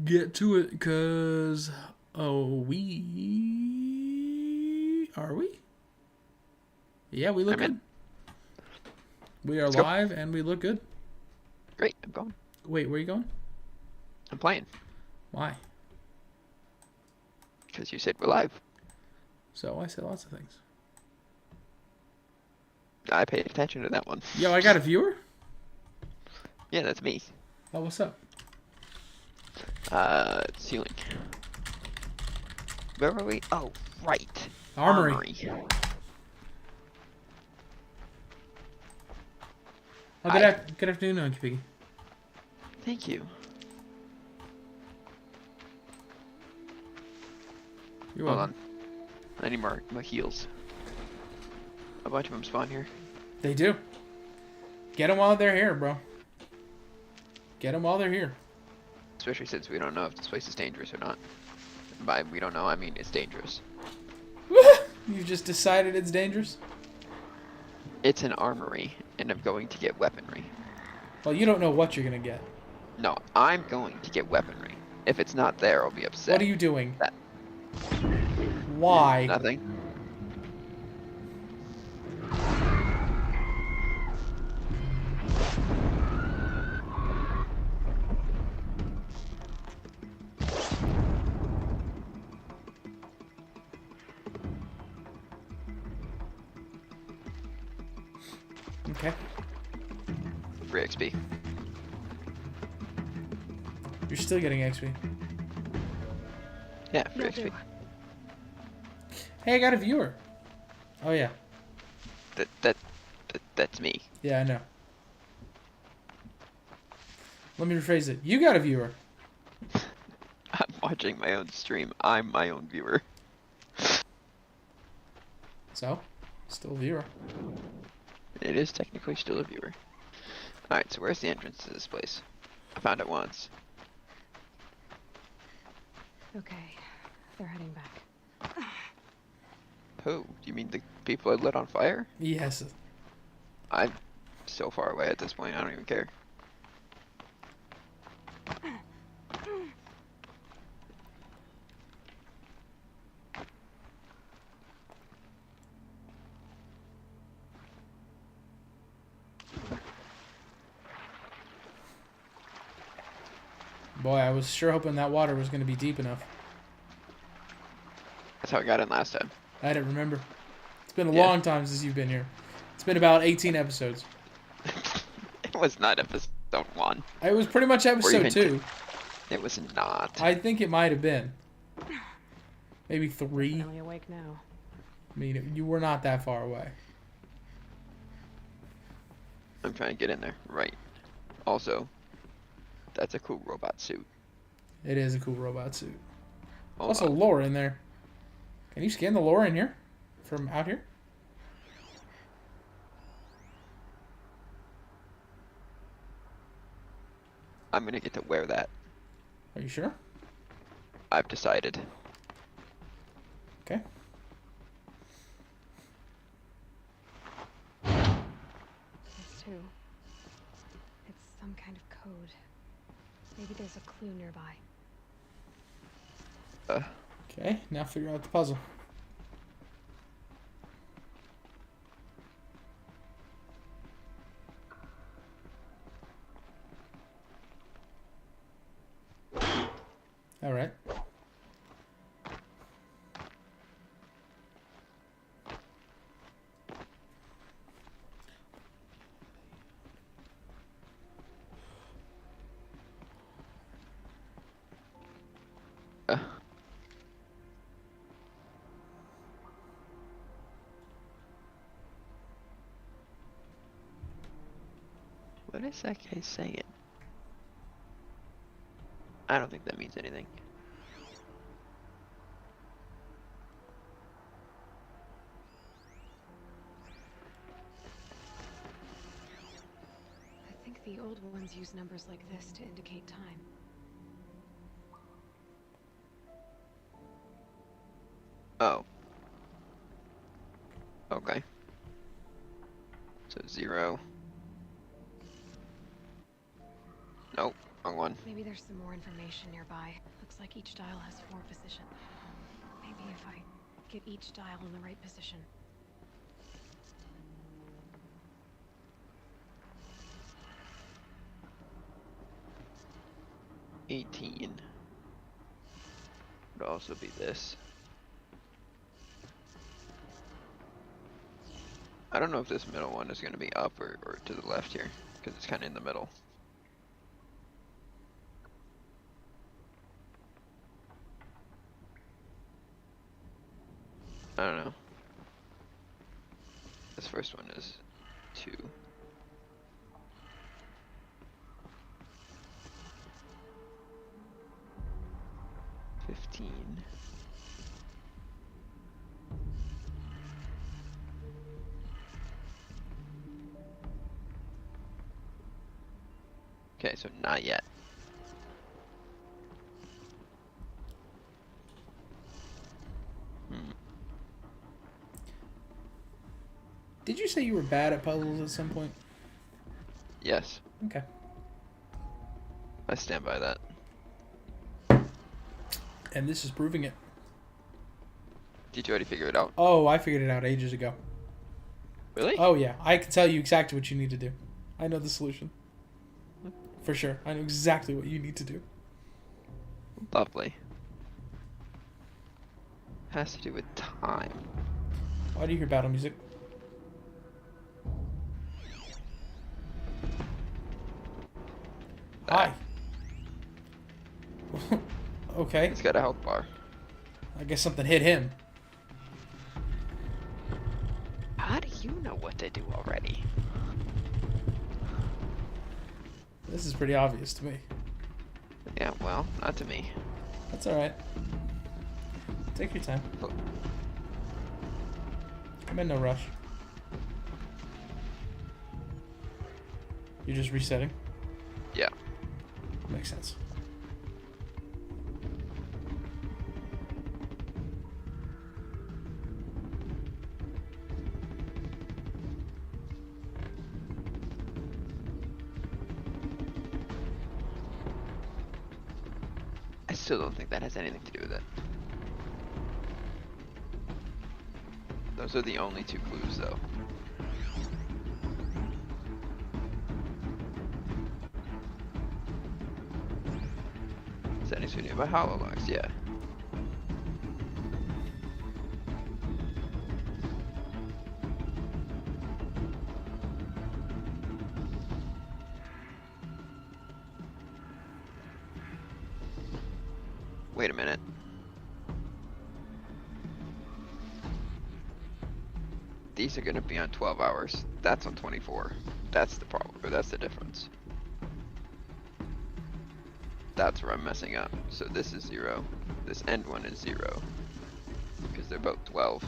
get to it, cause are we? Yeah, we look I'm in. good. We are Let's go. live and we look good. Great, I'm going. Wait, where are you going? I'm playing. Why? Because you said we're live. So I said lots of things. I paid attention to that one. Yo, I got a viewer? Yeah, that's me. Oh, what's up? Ceiling. Where were we? Oh, right. Armory. Oh, good afternoon, Oinkypiggy. Thank you. You're Hold welcome. on. I need more heals. A bunch of them spawn here. They do. Get them while they're here, bro. Get them while they're here. Especially since we don't know if this place is dangerous or not. By we don't know, I mean it's dangerous. You just decided it's dangerous? It's an armory, and I'm going to get weaponry. Well, you don't know what you're going to get. No, I'm going to get weaponry. If it's not there, I'll be upset. What are you doing? That. Why? Nothing. Okay. Free XP. You're still getting XP. Yeah, free XP. Hey, I got a viewer. Oh, yeah. That's me. Yeah, I know. Let me rephrase it. You got a viewer. I'm watching my own stream. I'm my own viewer. So, still a viewer. It is technically still a viewer. Alright, so where's the entrance to this place? I found it once. Okay, they're heading back. Who? You mean the people I lit on fire? Yes. I'm so far away at this point, I don't even care. Boy, I was sure hoping that water was going to be deep enough. That's how I got in last time. I didn't remember. It's been a long time since you've been here. It's been about 18 episodes. It was not episode 1. It was pretty much episode 2. It was not. I think it might have been. Maybe 3. Definitely awake now. I mean, you were not that far away. I'm trying to get in there. Right. Also, that's a cool robot suit. It is a cool robot suit. Hold Also, on. lore in there. Can you scan the lore in here? From out here? I'm gonna get to wear that. Are you sure? I've decided. Okay. This too. It's some kind of code. Maybe there's a clue nearby. Okay, now figure out the puzzle. All right. What is that guy saying? I don't think that means anything. I think the old ones use numbers like this to indicate time. Oh. Okay. So 0. Nope. Wrong one. Maybe there's some more information nearby. Looks like each dial has 4 positions. Maybe if I get each dial in the right position. $18 would also be this. I don't know if this middle one is going to be up or to the left here, because it's kind of in the middle. I don't know. This first one is 2. $15. Okay, so not yet. Did you say you were bad at puzzles at some point? Yes, Okay. I stand by that. And this is proving it. Did you already figure it out? Oh, I figured it out ages ago. Really? Oh, yeah. I can tell you exactly what you need to do. I know the solution. For sure. I know exactly what you need to do. Lovely. Has to do with time. Why do you hear battle music? Hi. Okay. It's got a health bar. I guess something hit him. How do you know what to do already? This is pretty obvious to me. Yeah, well, not to me. That's alright. Take your time. Look. I'm in no rush. You're just resetting? Yeah. Makes sense. I still don't think that has anything to do with it. Those are the only 2 clues, though. Settings for nearby hollow logs, yeah. Wait a minute. These are gonna be on 12 hours. That's on 24. That's the problem, or that's the difference. That's where I'm messing up. So this is 0. This end one is 0. Because they're both 12.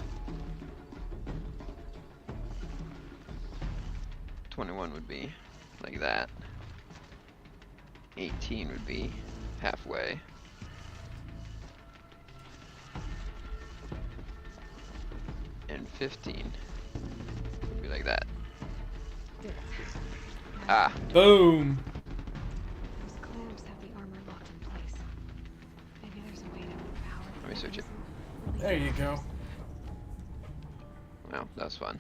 21 would be like that. 18 would be halfway. And 15 would be like that. Ah. Boom! Those clamps have the armor locked in place. Maybe there's a way to move power. Let me switch it. There you go. Well, that was fun.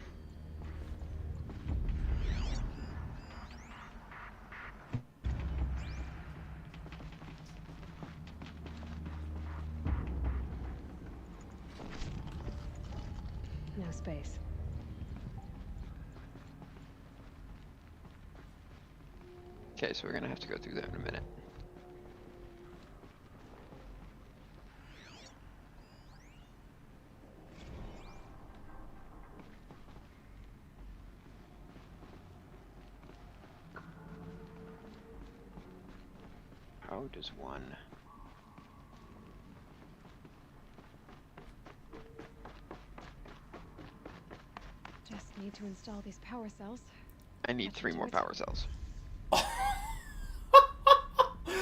No space. Okay, so we're gonna have to go through that in a minute. How does one... Just need to install these power cells. I need 3 more power cells. These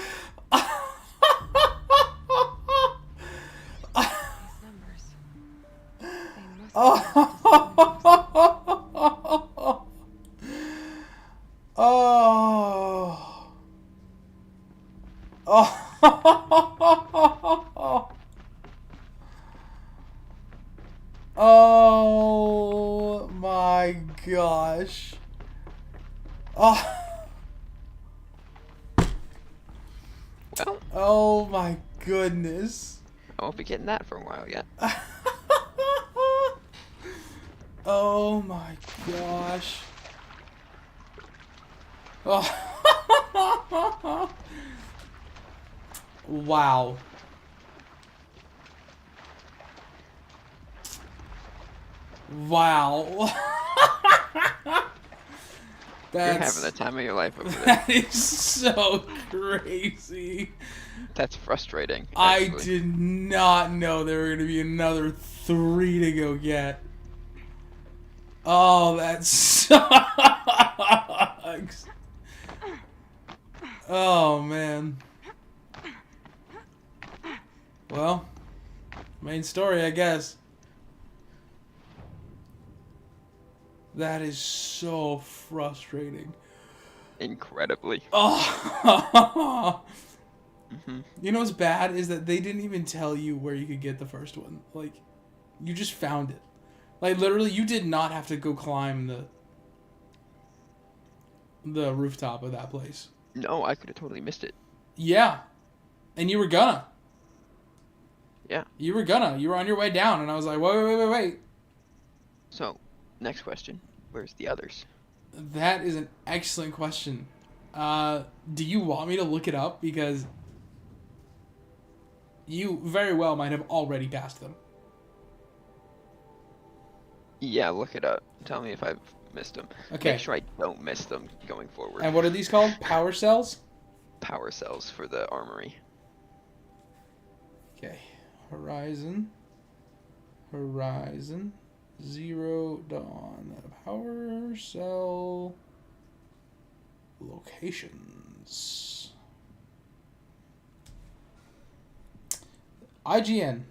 numbers. They must be connected to some numbers. Oh. Oh my gosh. Oh. Well, Oh my goodness. I won't be getting that for a while yet. Oh my gosh. Oh. Wow. Wow. You're having the time of your life over there. That is so crazy. That's frustrating. I Actually. did not know there were going to be another 3 to go get. Oh, that sucks. Oh, man. Well, main story, I guess. That is so frustrating. Incredibly. Oh. Mm-hmm. You know what's bad is that they didn't even tell you where you could get the first one. Like, you just found it. Like, literally, you did not have to go climb the rooftop of that place. No, I could have totally missed it. Yeah. And you were gonna. Yeah. You were gonna. You were on your way down, and I was like, wait. So, next question. Where's the others? That is an excellent question. Do you want me to look it up? Because you very well might have already passed them. Yeah, look it up. Tell me if I've missed them. Okay. Make sure I don't miss them going forward. And what are these called? Power cells? Power cells for the armory. Okay. Horizon. Zero Dawn. Power cell locations. IGN.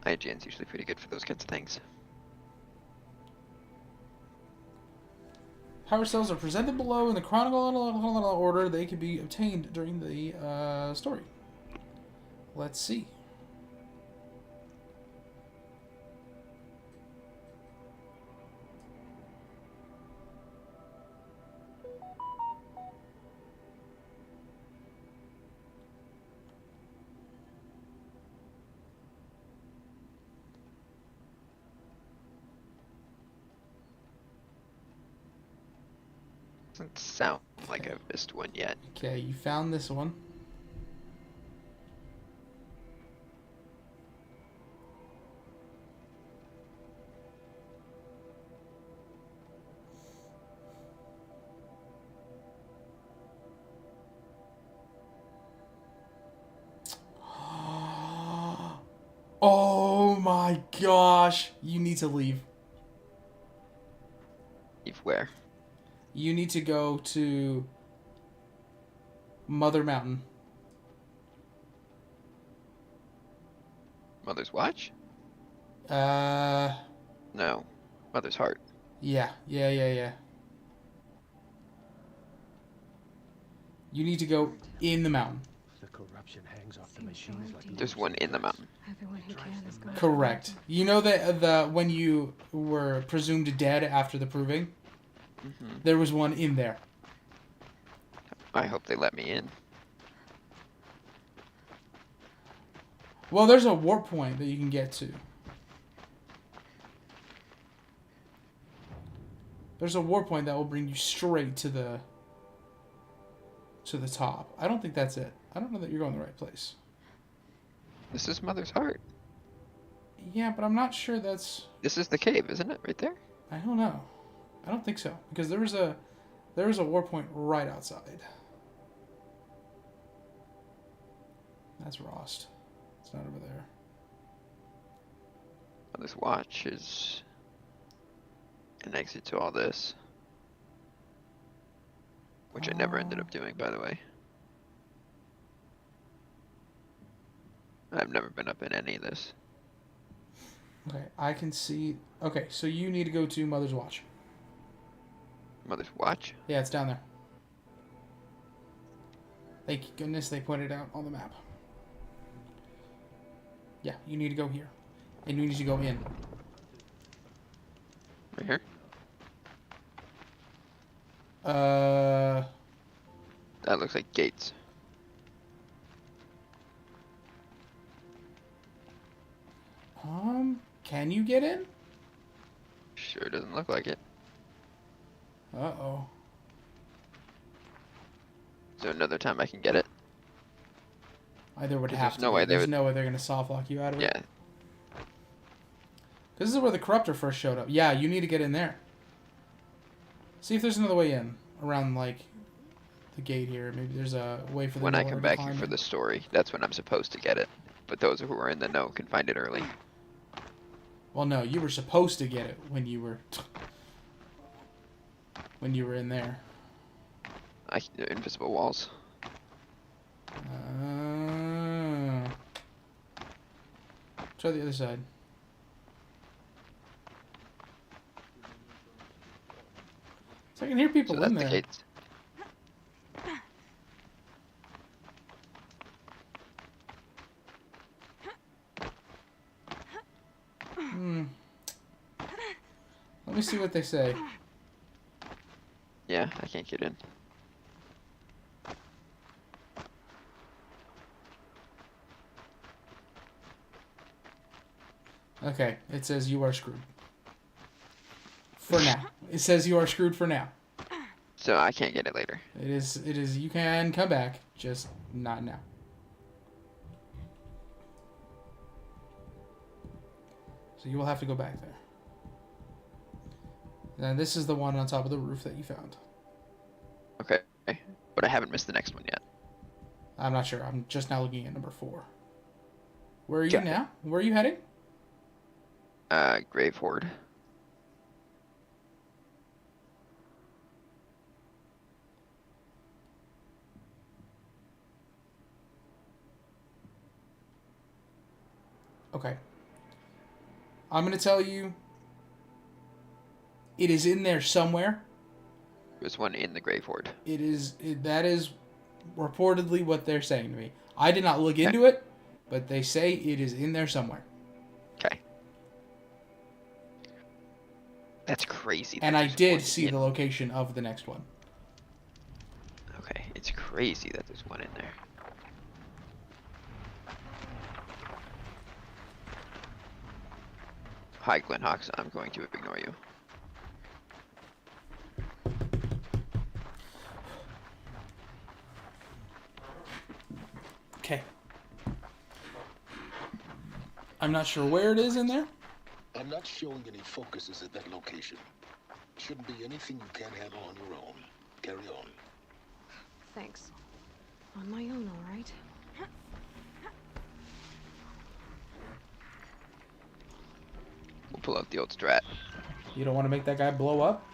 IGN's usually pretty good for those kinds of things. Power cells are presented below in the chronological order they can be obtained during the story. Let's see. Doesn't sound like I've missed one yet. Okay, you found this one. Oh my gosh. You need to leave. Leave where? You need to go to Mother Mountain. Mother's Watch? Uh, No. Mother's Heart. yeah. You need to go in the mountain. The corruption hangs off the machines like There's one in the mountain. Everyone who can is going Correct. You know that the when you were presumed dead after the proving, Mm-hmm. there was one in there. I hope they let me in. Well, there's a warp point that you can get to. There's a warp point that will bring you straight to the top. I don't think that's it. I don't know that you're going the right place. This is Mother's Heart. Yeah, but I'm not sure that's... This is the cave, isn't it? Right there? I don't know. I don't think so. Because there was a warp point right outside. That's Rost. It's not over there. Mother's Watch is an exit to all this. Which I never ended up doing, by the way. I've never been up in any of this. Okay, I can see... Okay, so you need to go to Mother's Watch. Mother's Watch? Yeah, it's down there. Thank goodness they put it out on the map. Yeah, you need to go here. And you need to go in. Right here? That looks like gates. Can you get in? Sure doesn't look like it. Uh-oh. Is there another time I can get it? Either would 'Cause have there's to no be. way they There's would- no way they're going to soft lock you out of it. Yeah. This is where the Corruptor first showed up. Yeah, you need to get in there. See if there's another way in. Around, like, the gate here. Maybe there's a way for the When I miller come to back here climb for in. the story, that's when I'm supposed to get it. But those who are in the know can find it early. Well, no, you were supposed to get it when you were... when you were in there. Invisible walls. Try the other side. So I can hear people So that's in the there. gates. Let me see what they say. Yeah, I can't get in. Okay, it says you are screwed. For now. It says you are screwed for now. So I can't get it later. It is, you can come back, just not now. So you will have to go back there. And this is the one on top of the roof that you found. Okay. But I haven't missed the next one yet. I'm not sure. I'm just now looking at number 4. Where are you Got it. now? Where are you heading? Grave Horde. Okay. I'm going to tell you it is in there somewhere. There's one in the Grave Horde. That is reportedly what they're saying to me. I did not look into it, but they say it is in there somewhere. Okay. That's crazy. And that I there's did one see in- the location of the next one. Okay, it's crazy that there's one in there. Hi, Glen Hawks. I'm going to ignore you. Okay. I'm not sure where it is in there. I'm not showing any focuses at that location. Shouldn't be anything you can't handle on your own. Carry on. Thanks. On my own, all right? We'll pull out the old strat. You don't want to make that guy blow up?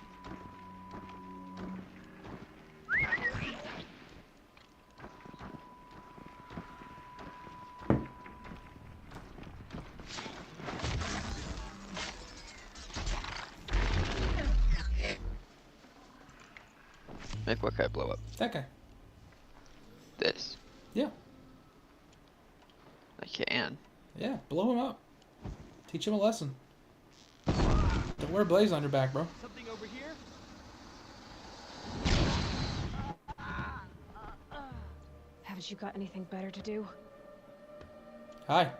Make what guy blow up? That guy. This. Yeah. I can. Yeah, blow him up. Teach him a lesson. Don't wear Blaze on your back, bro. Something over here? Haven't you got anything better to do? Hi.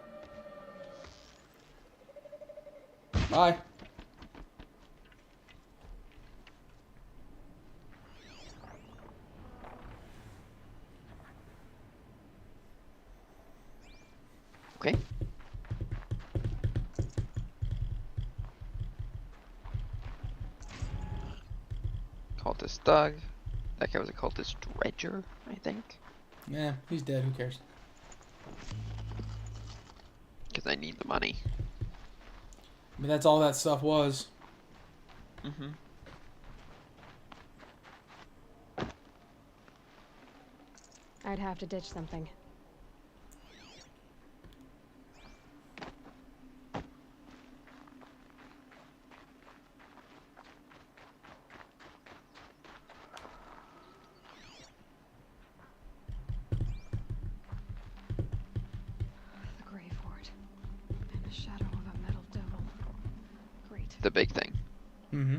Bye. Okay. Cultist Thug. That guy was a cultist Dredger, I think. Yeah, he's dead. Who cares? Because I need the money. I mean, that's all that stuff was. Mm-hmm. I'd have to ditch something. The big thing. Mm-hmm.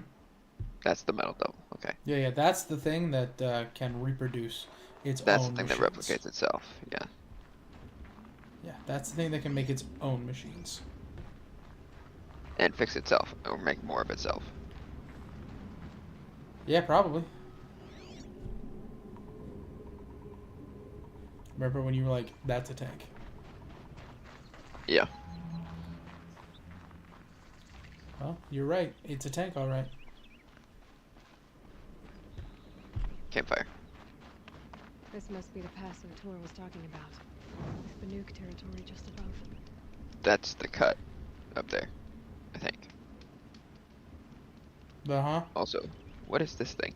That's the metal devil. Okay. Yeah, that's the thing that can reproduce its That's own the thing machines. that replicates itself. Yeah. Yeah, that's the thing that can make its own machines. And fix itself, or make more of itself. Yeah, probably. Remember when you were like, that's a tank? Yeah. Well, you're right. It's a tank, all right. Campfire. This must be the pass Tor was talking about. With Banuk territory just above. That's the cut up there, I think. Uh-huh. Also, what is this thing?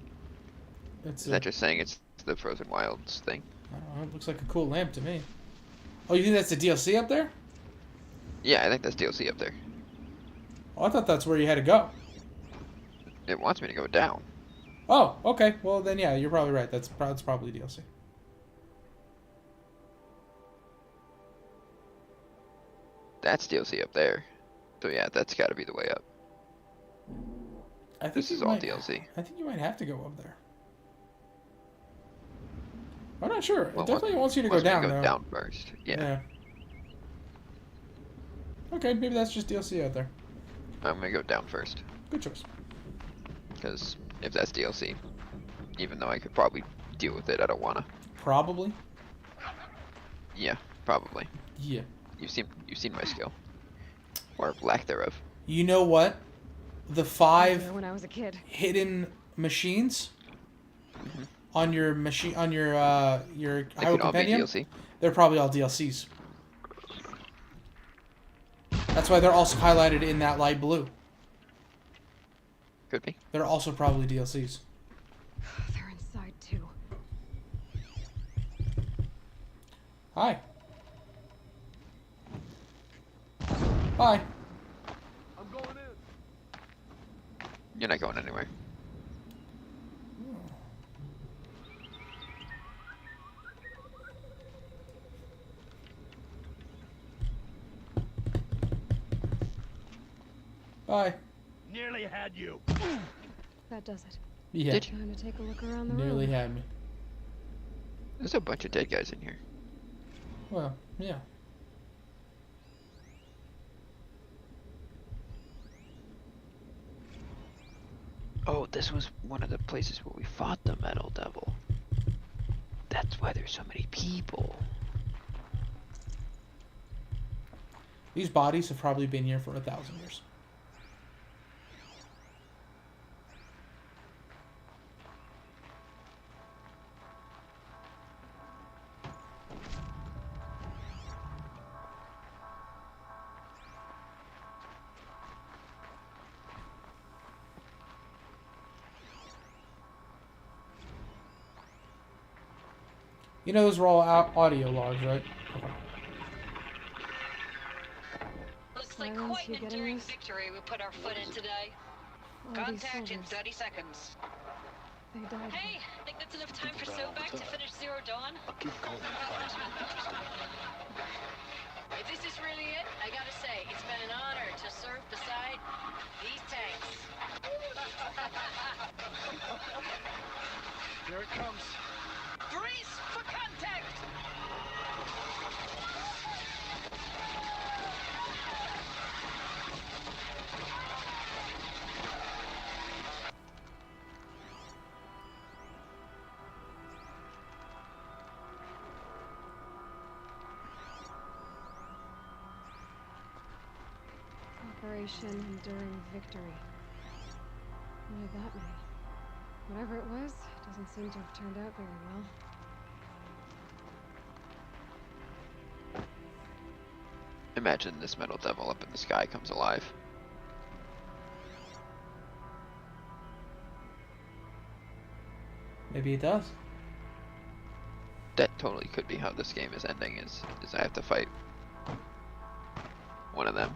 It's Is that just saying it's the Frozen Wilds thing? I don't know. It looks like a cool lamp to me. Oh, you think that's the DLC up there? Yeah, I think that's DLC up there. Oh, I thought that's where you had to go. It wants me to go down. Oh, okay. Well, then, yeah, you're probably right. That's probably DLC. That's DLC up there. So yeah, that's got to be the way up. I think This you is all might- DLC. I think you might have to go up there. I'm not sure. Well, It definitely wants you to go wants me down, go though. down first. Yeah. Okay, maybe that's just DLC out there. I'm gonna go down first. Good choice. Because if that's DLC, even though I could probably deal with it, I don't wanna. Probably. Yeah, probably. Yeah. You've seen my skill. Or lack thereof. You know what? The 5 When I was a kid. hidden machines on your machine on your They could all be compendium, DLC. they're probably all DLCs. That's why they're also highlighted in that light blue. Could be. They're also probably DLCs. They're inside too. Hi. Bye. I'm going in. You're not going anywhere. Bye. Nearly had you. That does it. Yeah. Did you? Time to take a look around the Nearly room. had me. There's a bunch of dead guys in here. Well, yeah. Oh, this was one of the places where we fought the Metal Devil. That's why there's so many people. These bodies have probably been here for 1,000 years. You know those were all audio logs, right? Looks like Silence, quite you an getting enduring this? victory we put our foot in today. All these Contact in soldiers. 30 seconds. They died. Hey, think that's enough time for Sobek to finish Zero Dawn? I'll keep calling if I find something interesting. If this is really it, I gotta say, it's been an honor to serve beside these tanks. Here it comes. Brace for contact! Operation Enduring Victory. What did that mean? Whatever it was, doesn't seem to have turned out very well. Imagine this Metal Devil up in the sky comes alive. Maybe it does. That totally could be how this game is ending, is I have to fight one of them.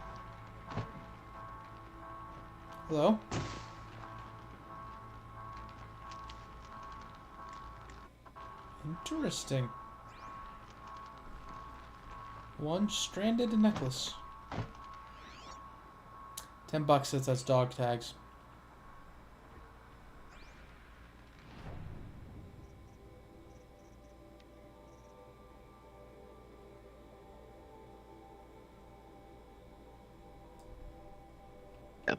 Hello? Interesting. One stranded necklace. $10 says that's dog tags. Yeah.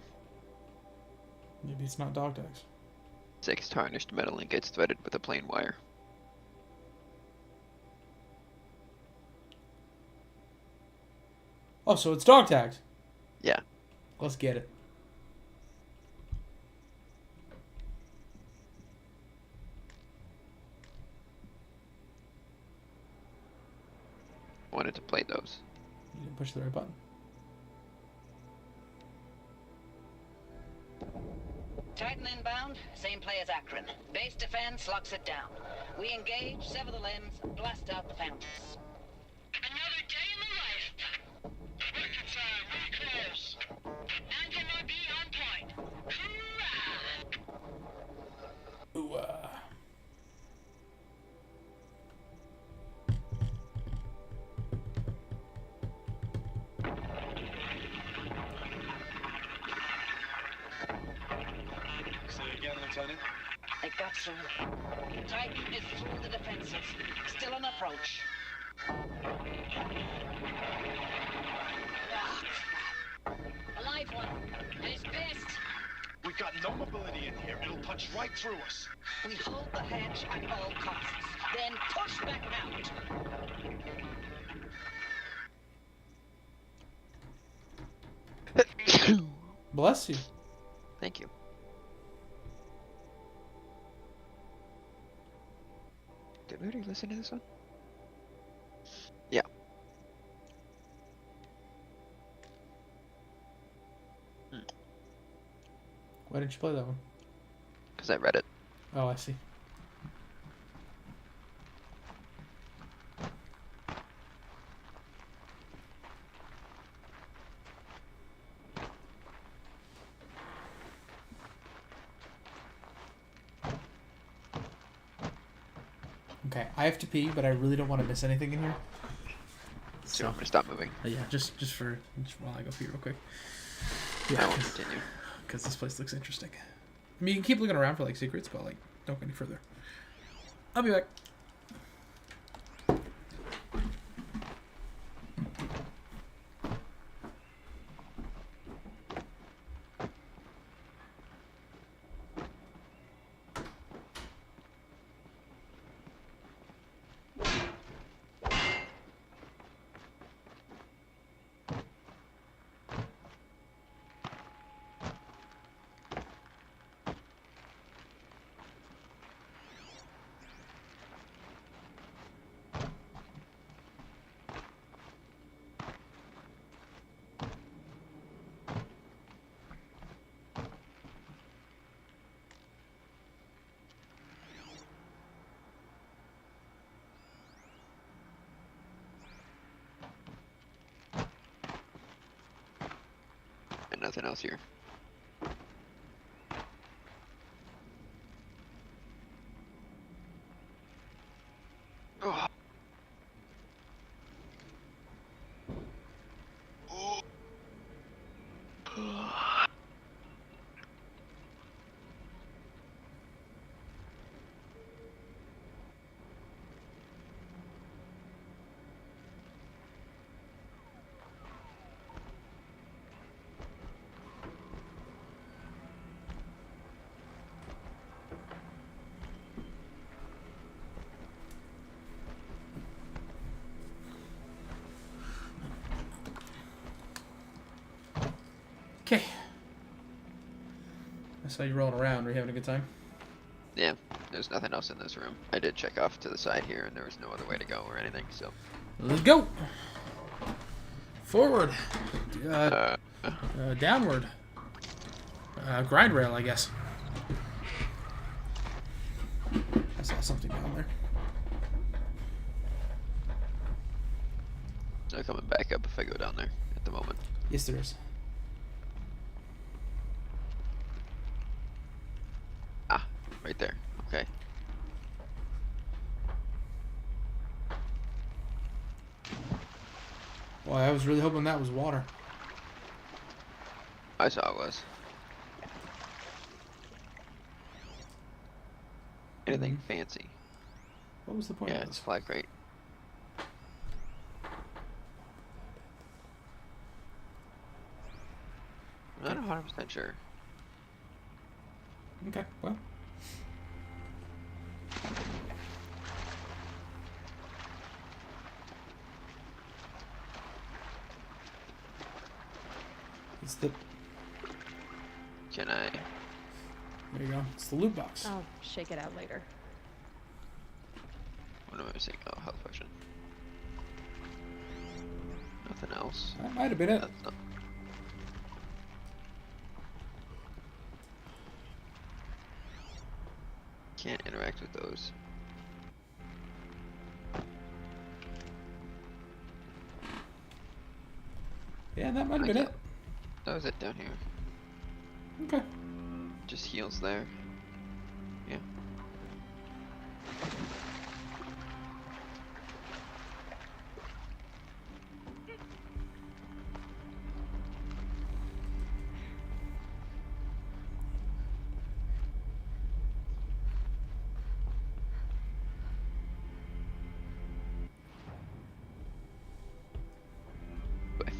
Maybe it's not dog tags. 6 tarnished metal ingots threaded with a plain wire. Oh, so it's dog tags. Yeah. Let's get it. Wanted to play those. You didn't push the right button. Titan inbound, same play as Akron. Base defense locks it down. We engage, sever the limbs, blast out the fountains. Another day in the life. Reconcile, really close. And be on point. Hoorah! Ooh, Say again, Lieutenant. I got through. Titan is through the defenses. Still on approach. Ah, A live one. And he's pissed. We've got no mobility in here. It'll punch right through us. we hold the hedge at all costs. Then push back out. bless you. Thank you. Did we already listen to this one? Yeah. Why didn't you play that one? Because I read it. Oh, I see. Okay, I have to pee, but I really don't want to miss anything in here. So I'm going to stop moving. Yeah, just while I go pee real quick. I Yeah, won't continue. because this place looks interesting. I mean, you can keep looking around for like secrets, but like, don't go any further. I'll be back. And nothing else here. Oh. Okay. I saw you rolling around. Are you having a good time? Yeah, there's nothing else in this room. I did check off to the side here, and there was no other way to go or anything, so. Let's go. Forward. Downward. Grind rail, I guess. I saw something down there. No coming back up if I go down there at the moment. Yes, there is. Ah, right there. Okay. Boy, I was really hoping that was water. I saw it was. Anything fancy? What was the point Yeah, of it's this? flag rate. I'm not 100% sure. Okay, well. It's the... Can I? There you go. It's the loot box. I'll shake it out later. What am I missing? Oh, health potion. Nothing else. That might have been it. That's not... Can't interact with those. Yeah, that might have been it. That was it down here. Okay. Just heals there. Yeah.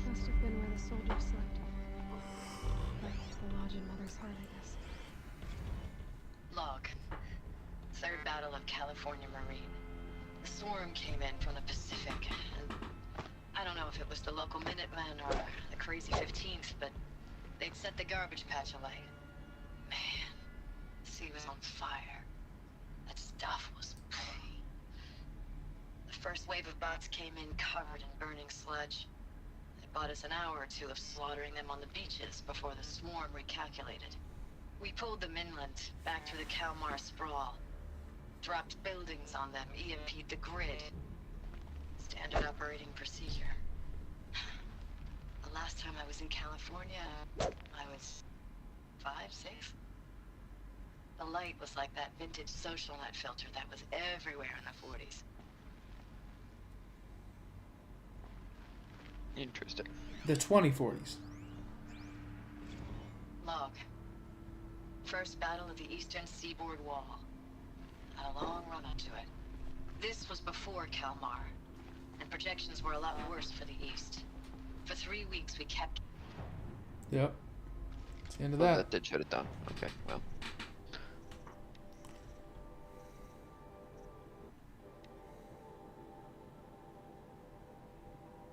Must have been where the soldiers slept. The lodge in Mother's Heart, I guess. Log. Third Battle of California Marine. The swarm came in from the Pacific, and I don't know if it was the local Minutemen or the crazy 15th, but they'd set the garbage patch alight. Man, the sea was on fire. That stuff was pretty. The first wave of bots came in covered in burning sludge. They bought us an hour or two of slaughtering them on the beaches before the swarm recalculated. We pulled them inland, back through the Kalmar sprawl. Dropped buildings on them, EMP'd the grid. Standard operating procedure. The last time I was in California, I was 5, 6? The light was like that vintage social net filter that was everywhere in the 40s. Interesting. The 2040s. Log. First battle of the eastern seaboard wall. Had a long run up to it. This was before Kalmar, and projections were a lot worse for the east. For 3 weeks we kept... Yep. It's the end of Oh, that. that did shut it down. Okay, well.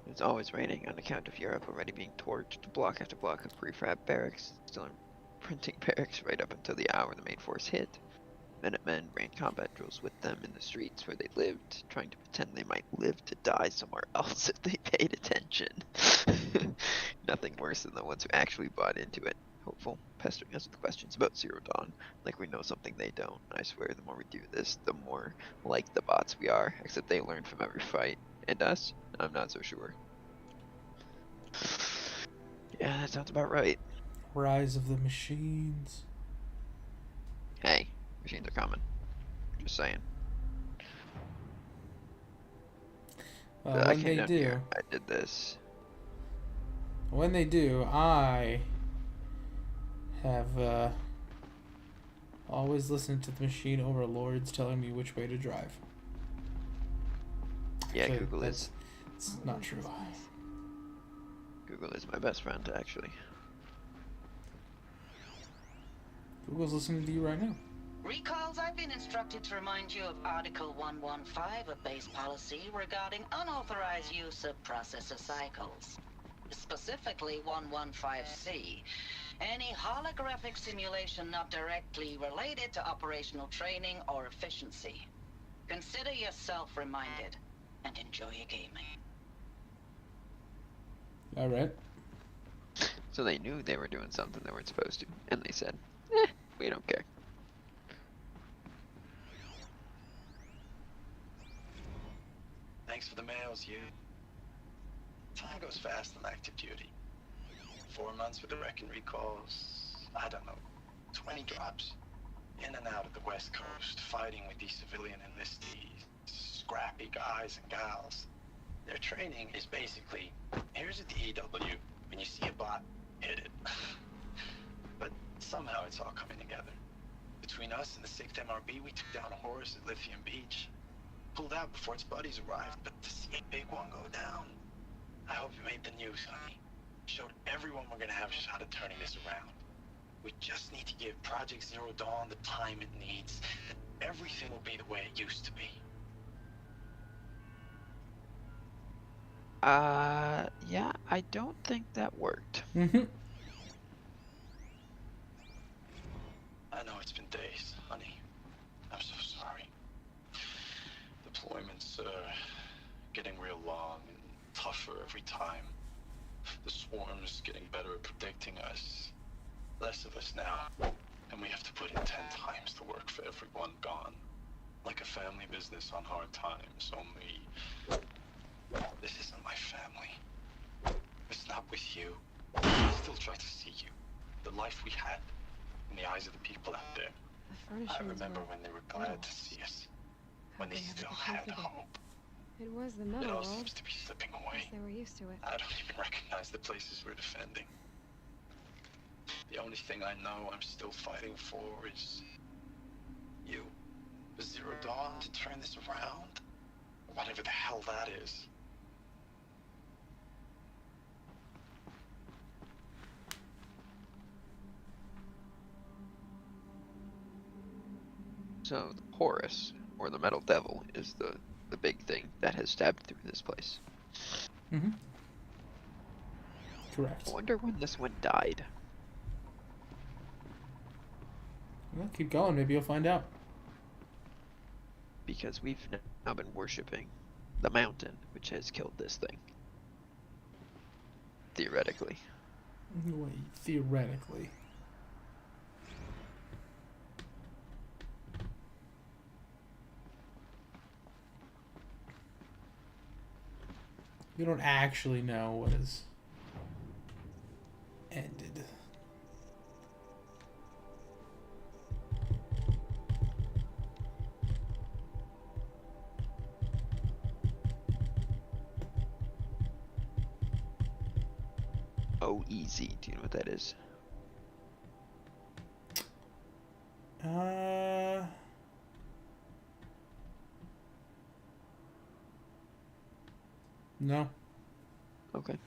It's always raining on account of Europe already being torched, block after block of prefab barracks, still imprinting barracks right up until the hour the main force hit. Minutemen ran combat drills with them in the streets where they lived, trying to pretend they might live to die somewhere else if they paid attention. Nothing worse than the ones who actually bought into it. Hopeful, pestering us with questions about Zero Dawn, like we know something they don't. I swear the more we do this, the more like the bots we are, except they learn from every fight. And us? I'm not so sure. Yeah, that sounds about right. Rise of the Machines. Hey, machines are coming. Just saying. I When came they down do, here. I did this. when they do, I have always listened to the machine overlords telling me which way to drive. Yeah, Actually, Google is. It's not true. Google is my best friend, actually. Google's listening to you right now. Recalls, I've been instructed to remind you of Article 115 of base policy regarding unauthorized use of processor cycles. Specifically 115C. Any holographic simulation not directly related to operational training or efficiency. Consider yourself reminded and enjoy your gaming. All right. So they knew they were doing something they weren't supposed to, and they said, we don't care. Thanks for the mails, you. Time goes fast on active duty. 4 months with the wrecking recalls, I don't know, 20 drops. In and out of the West Coast, fighting with these civilian enlistees, scrappy guys and gals. Their training is basically, here's a DEW. When you see a bot, hit it. Somehow it's all coming together. Between us and the 6th MRB, we took down a horse at Lithium Beach. Pulled out before its buddies arrived, but to see a big one go down, I hope you made the news, honey. Showed everyone we're gonna have a shot at turning this around. We just need to give Project Zero Dawn the time it needs. Everything will be the way it used to be. Yeah, I don't think that worked. Mm-hmm. I know it's been days, honey. I'm so sorry. Deployments are getting real long and tougher every time. The swarm's getting better at predicting us. Less of us now. And we have to put in 10 times the work for everyone gone. Like a family business on hard times, only... This isn't my family. It's not with you. I still try to see you. The life we had. In the eyes of the people out there. The furnishings I remember were when they were metal. glad to see us. When they How'd still ever had get comfortable? hope. It was the It metal all world. seems to be slipping away. Guess they were used to it. I don't even recognize the places we're defending. The only thing I know I'm still fighting for is you. The Zero Dawn to turn this around. Whatever the hell that is. So the Horus, or the Metal Devil, is the big thing that has stabbed through this place. Mm-hmm. Correct. I wonder when this one died. Well, keep going. Maybe you'll find out. Because we've now been worshipping the mountain, which has killed this thing. Theoretically. Wait, theoretically. We don't actually know what is ended. OEZ, do you know what that is? No. Okay.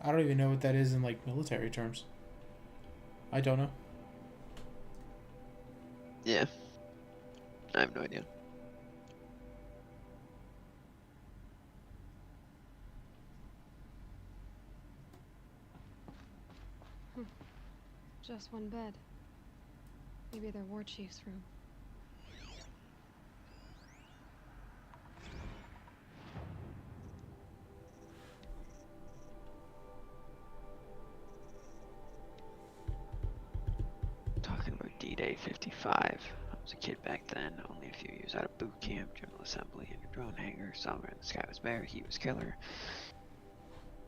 I don't even know what that is in like military terms. I don't know. Yeah. I have no idea. Just one bed. Maybe their war chief's room. Talking about D-Day 55. I was a kid back then, only a few years out of boot camp, general assembly, and a drone hangar. Summer in the sky was bare, he was killer.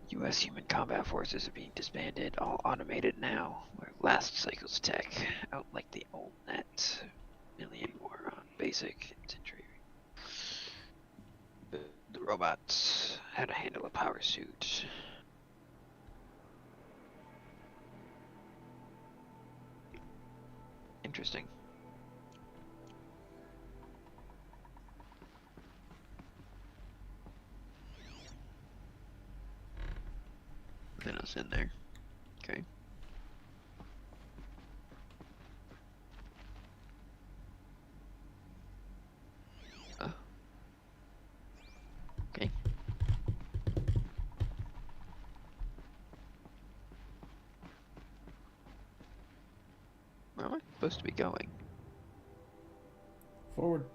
U.S. human combat forces are being disbanded, all automated now. We're last cycles tech, out like the old net. Million more on basic infantry. The robots had to handle a power suit. Interesting. Then us in there. Okay. Okay. Where am I supposed to be going? Forward.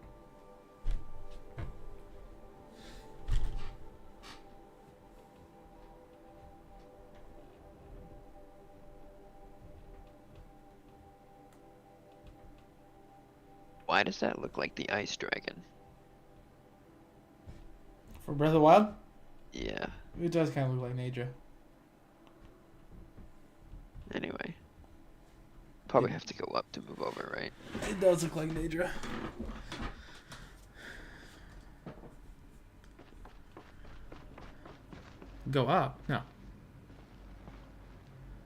Why does that look like the ice dragon? For Breath of the Wild? Yeah. It does kind of look like Naja. Anyway. Probably have to go up to move over, right? It does look like Daedra. Go up? No.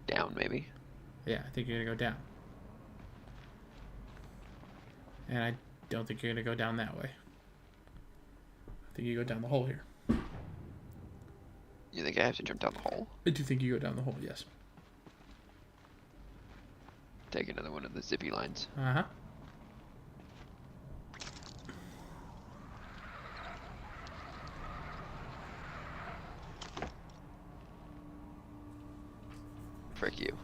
Down, maybe. Yeah, I think you're gonna go down. And I don't think you're gonna go down that way. I think you go down the hole here. You think I have to jump down the hole? I do think you go down the hole, yes. Take another one of the zippy lines. Uh-huh. Frick you.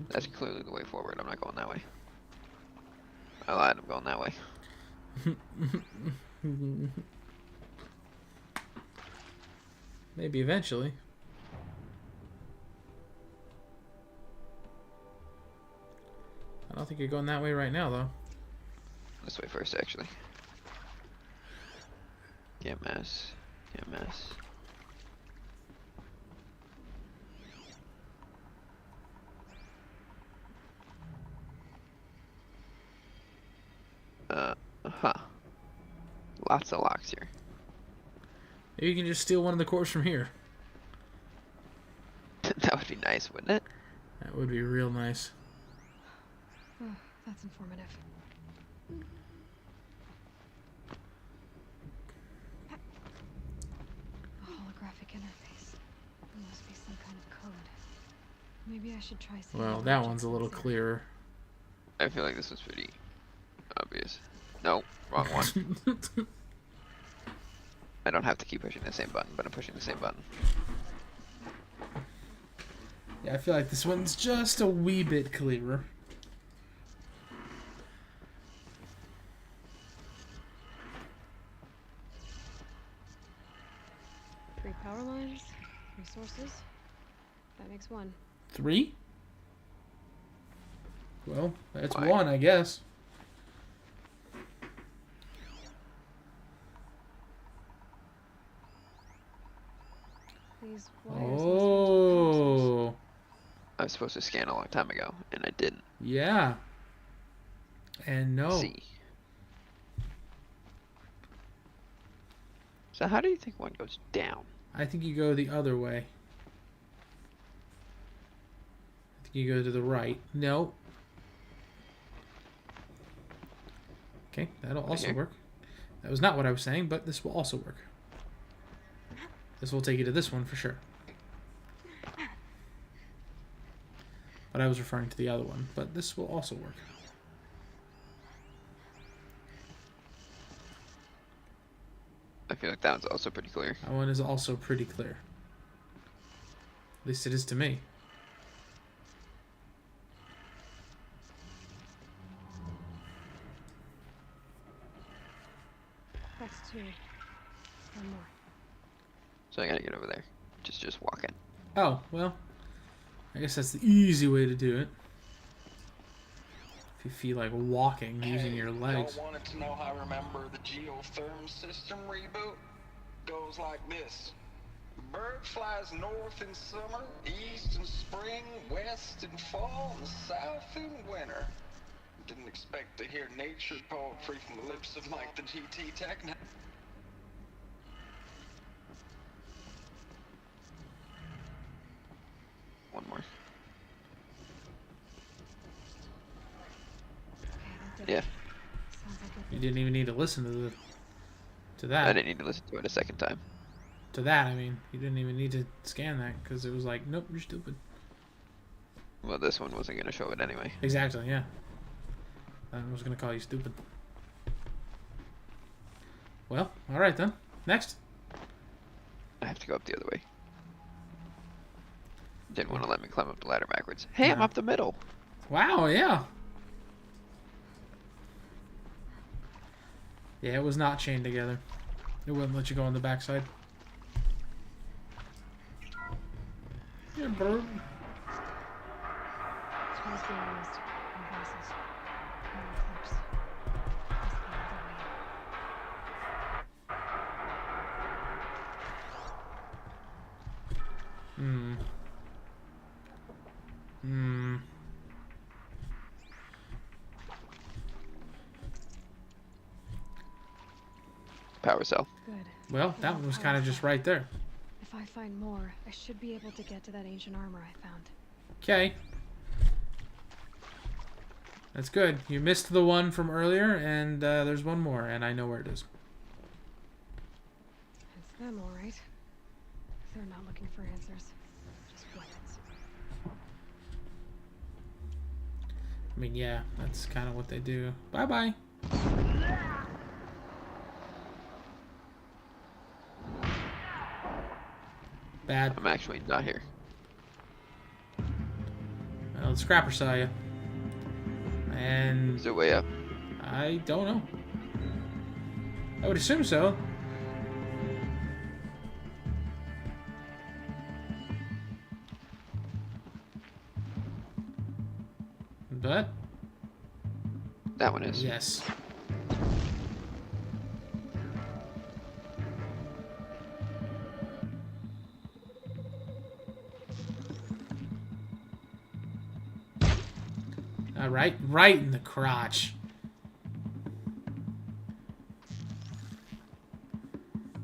That's clearly the way forward. I'm not going that way. I lied, I'm going that way. Maybe eventually. I don't think you're going that way right now, though. This way first, actually. Get mess. Get mess. Huh. Lots of locks here. Maybe you can just steal one of the cores from here. That would be nice, wouldn't it? That would be real nice. Oh, that's informative. A holographic interface. There must be some kind of code. Maybe I should try some. Well, that one's a little clearer. I feel like this was pretty obvious. No, wrong one. I don't have to keep pushing the same button, but I'm pushing the same button. Yeah, I feel like this one's just a wee bit clearer. Three power lines, resources. That makes one. 3? Well, that's Why? 1, I guess. These wires Oh. I was supposed to scan a long time ago, and I didn't. Yeah. And no. See. So how do you think one goes down? I think you go the other way. I think you go to the right. No. Okay, that'll also here? work. That was not what I was saying, but this will also work. This will take you to this one for sure. But I was referring to the other one, but this will also work. I feel like that one's also pretty clear. That one is also pretty clear. At least it is to me. That's 2. One more. So I gotta get over there. Just walking. Oh, well. I guess that's the easy way to do it. If you feel like walking using your legs. Y'all wanted to know how I remember the geotherm system reboot? Goes like this. Bird flies north in summer, east in spring, west in fall, and south in winter. Didn't expect to hear nature poetry from the lips of Mike the GT Techno. One more. Okay, that did Yeah. it. Sounds like You it. didn't even need to listen to I that. didn't need to listen to it a second time. To that, I mean. You didn't even need to scan that because it was like, nope, you're stupid. Well, this one wasn't gonna show it anyway. Exactly, yeah. I was going to call you stupid. Well, alright then. Next. I have to go up the other way. Didn't want to let me climb up the ladder backwards. Hey, I'm No. up the middle. Wow, yeah. Yeah, it was not chained together. It wouldn't let you go on the backside. Yeah, bird. Twice the honest. No glasses. No clips. That's the other way. Hmm. power cell. Good. Well, that one was kind of just right there. If I find more, I should be able to get to that ancient armor I found. Okay. That's good. You missed the one from earlier, and there's one more, and I know where it is. It's them, all right. They're not looking for answers, just weapons. I mean, yeah, that's kind of what they do. Bye-bye. Bad. I'm actually not here. Well, the scrapper saw you. And Is there a way up? I don't know. I would assume so. But That one is. yes. All right, right in the crotch.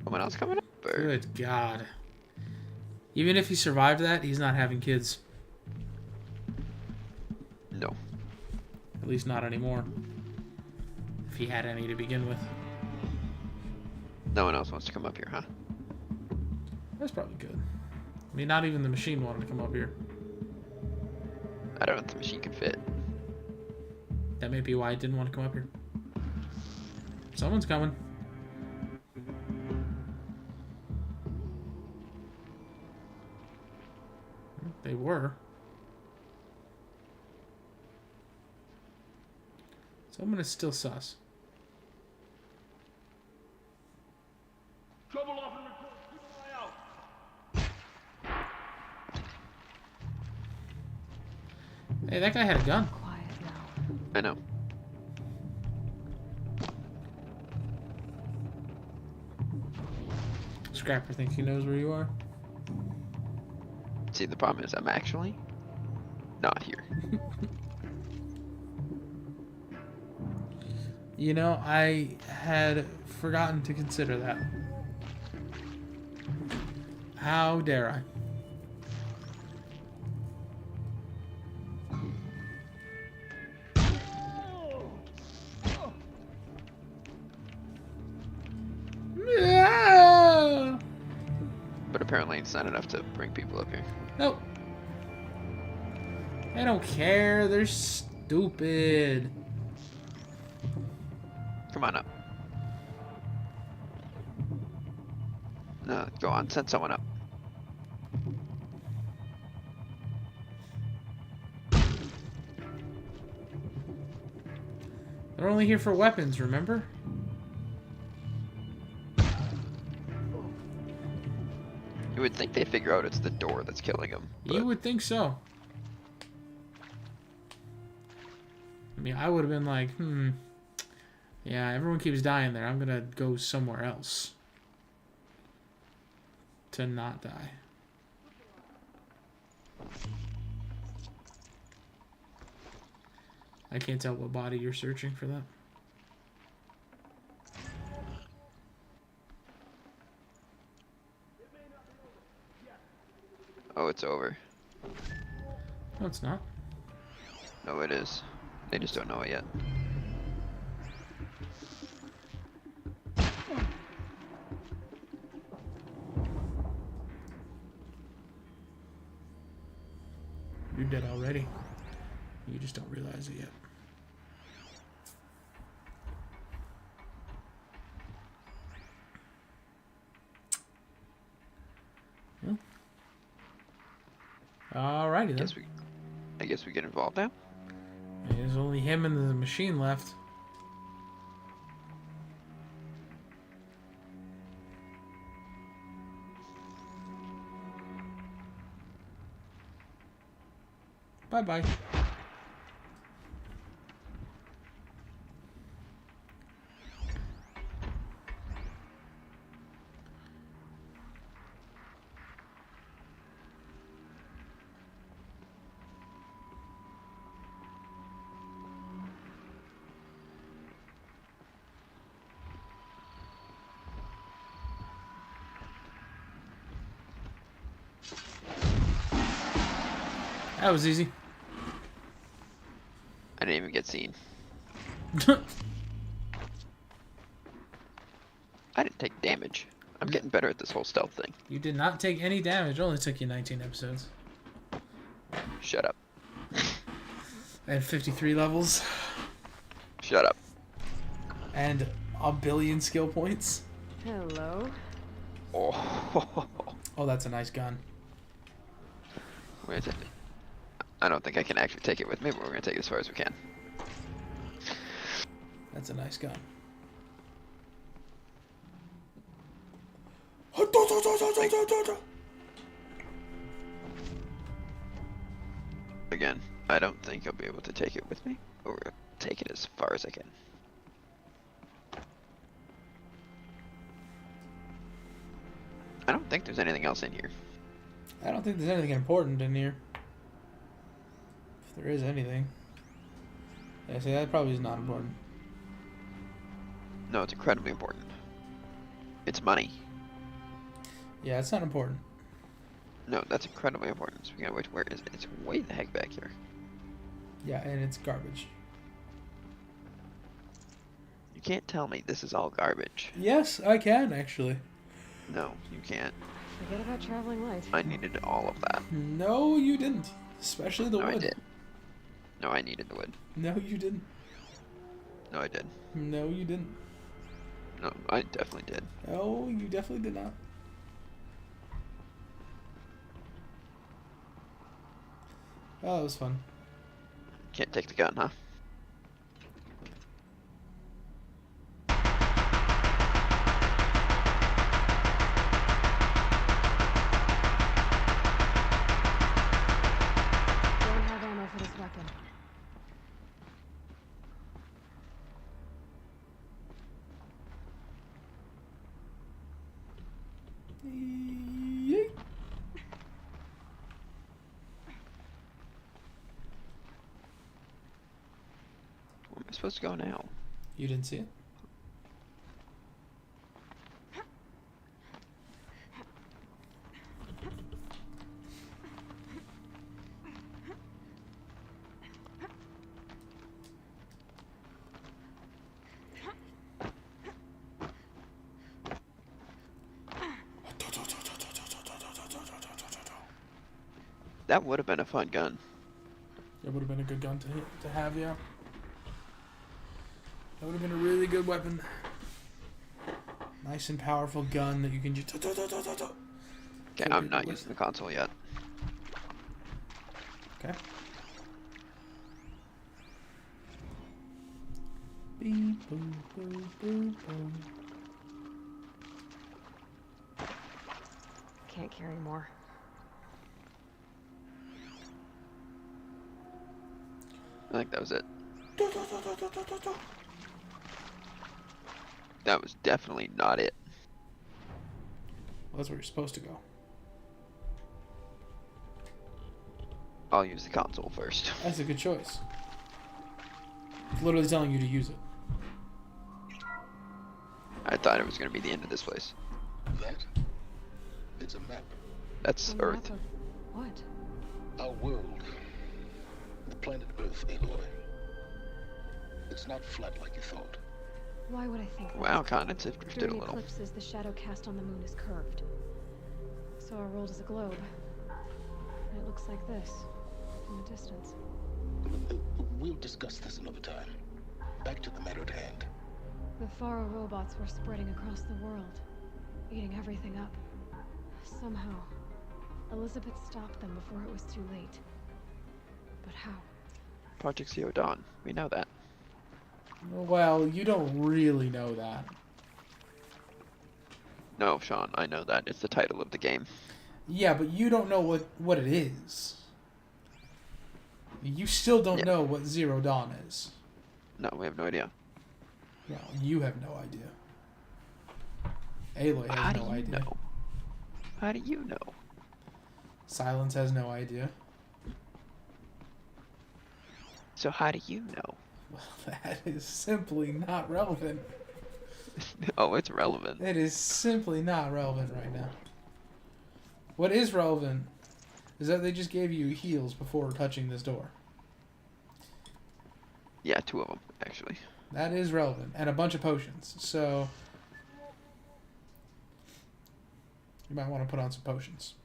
Someone else coming up? Or... Good God. Even if he survived that, he's not having kids. No. At least not anymore. If he had any to begin with. No one else wants to come up here, huh? That's probably good. I mean, not even the machine wanted to come up here. I don't know if the machine can fit. That may be why it didn't want to come up here. Someone's coming. They were. Someone is still sus. Trouble off in the court. Keep an eye out. Hey, that guy had a gun. Quiet now. I know. Scrapper thinks he knows where you are. See, the problem is I'm actually not here. You know, I had forgotten to consider that. How dare I? But apparently it's not enough to bring people up here. Nope. I don't care. They're stupid. Come on up. No, go on, send someone up. They're only here for weapons, remember? You would think they figure out it's the door that's killing them. You would think so. I mean, I would have been like, yeah, everyone keeps dying there. I'm gonna go somewhere else to not die. I can't tell what body you're searching for that. Oh, it's over. No, it's not. No, it is. They just don't know it yet. You're dead already. You just don't realize it yet. Well. Alrighty then. I guess we get involved now. There's only him and the machine left. Bye-bye. That was easy. I didn't even get seen. I didn't take damage. I'm getting better at this whole stealth thing. You did not take any damage. It only took you 19 episodes. Shut up. And 53 levels. Shut up. And a billion skill points. Hello. Oh. Oh, that's a nice gun. Where is it? I don't think I can actually take it with me, but we're going to take it as far as we can. That's a nice gun. Again, I don't think I'll be able to take it with me, but we're going to take it as far as I can. I don't think there's anything else in here. I don't think there's anything important in here. If there is anything. Yeah, see, that probably is not important. No, it's incredibly important. It's money. Yeah, it's not important. No, that's incredibly important. Speaking of which, where is it? It's way the heck back here. Yeah, and it's garbage. You can't tell me this is all garbage. Yes, I can, actually. No, you can't. Forget about traveling light. I needed all of that. No, you didn't. Especially the No, wood. I did. No, I needed the wood. No, you didn't. No, I did. No, you didn't. No, I definitely did. No, you definitely did not. Oh, that was fun. Can't take the gun, huh? Don't have ammo for this weapon. Yeet. Where am I supposed to go now? You didn't see it? That would have been a fun gun. That would have been a good gun to have, yeah. That would have been a really good weapon. Nice and powerful gun that you can just... Okay, I'm not using the console yet. Okay. Beep, boop, boop, boop, boop. Can't carry more. I think that was it. That was definitely not it. Well, that's where you're supposed to go. I'll use the console first. That's a good choice. It's literally telling you to use it. I thought it was going to be the end of this place. That? It's a map. That's A map Earth. of what? Our world. The planet Earth, Aloy. It's not flat like you thought. Why would I think that? Wow, continents have drifted a During little. eclipses, the shadow cast on the moon is curved. So our world is a globe. And it looks like this, from a distance. We'll discuss this another time. Back to the matter at hand. The Faro robots were spreading across the world, eating everything up. Somehow, Elizabeth stopped them before it was too late. But how? Project Zero Dawn. We know that. Well, you don't really know that. No, Sean, I know that. It's the title of the game. Yeah, but you don't know what it is. You still don't know what Zero Dawn is. No, we have no idea. No, you have no idea. Aloy has How do no you idea. know? How do you know? Silence has no idea. So how do you know? Well, that is simply not relevant. Oh, it's relevant. It is simply not relevant right now. What is relevant is that they just gave you heals before touching this door. Yeah, 2 of them, actually. That is relevant. And a bunch of potions. So you might want to put on some potions.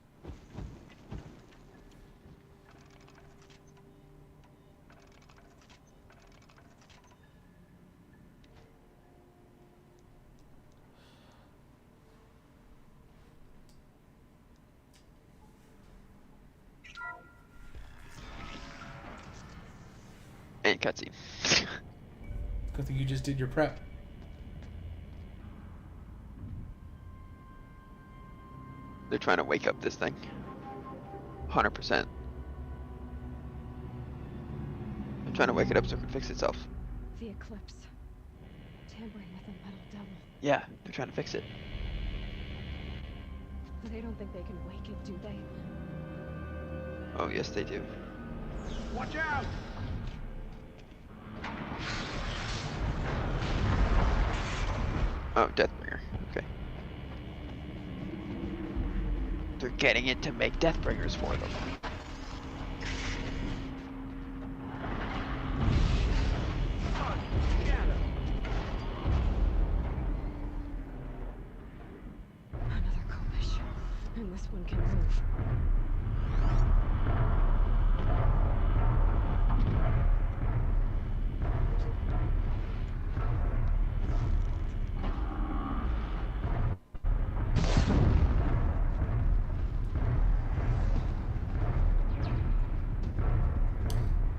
And cutscene. Good thing you just did your prep. They're trying to wake up this thing. 100%. They're trying to wake it up so it can fix itself. The eclipse. Tampering with a metal devil. Yeah, they're trying to fix it. They don't think they can wake it, do they? Oh, yes, they do. Watch out! Oh, Deathbringer. Okay. They're getting it to make Deathbringers for them. Another Kovish. And this one can move.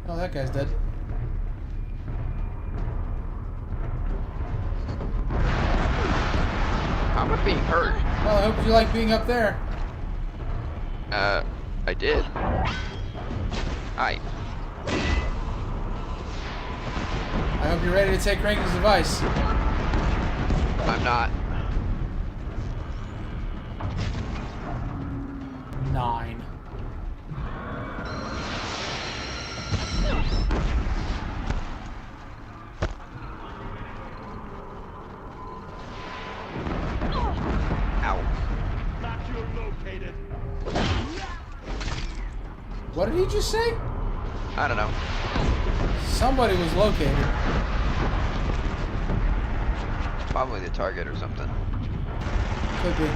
Oh, that guy's dead. I'm not being hurt. Well, I hope you like being up there. I did. I hope you're ready to take Rankin's advice. I'm not. 9. Ow. Not you're located. What did he just say? I don't know. Somebody was located. Probably the target or something. Could be.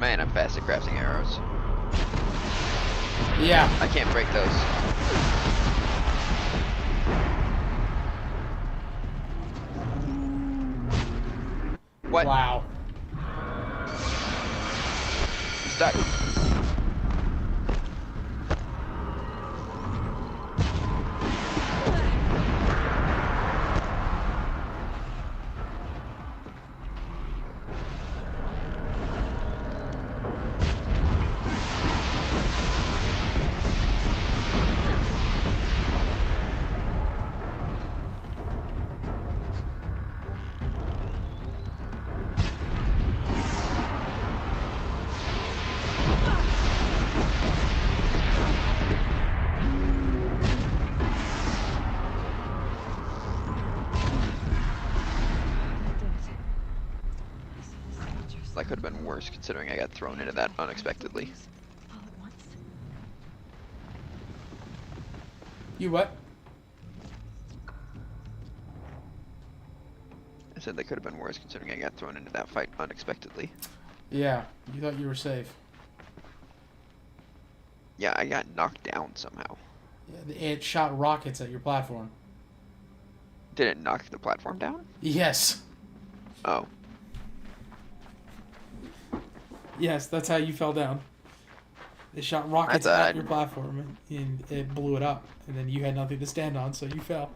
Man, I'm fast at crafting arrows. Yeah. I can't break those. What? Wow. Stuck. That could have been worse considering I got thrown into that unexpectedly. All at once. You what? I said that could have been worse considering I got thrown into that fight unexpectedly. Yeah. You thought you were safe. Yeah, I got knocked down somehow. Yeah, it shot rockets at your platform. Did it knock the platform down? Yes. Oh. Yes, that's how you fell down. They shot rockets That's at your platform, and it blew it up. And then you had nothing to stand on, so you fell.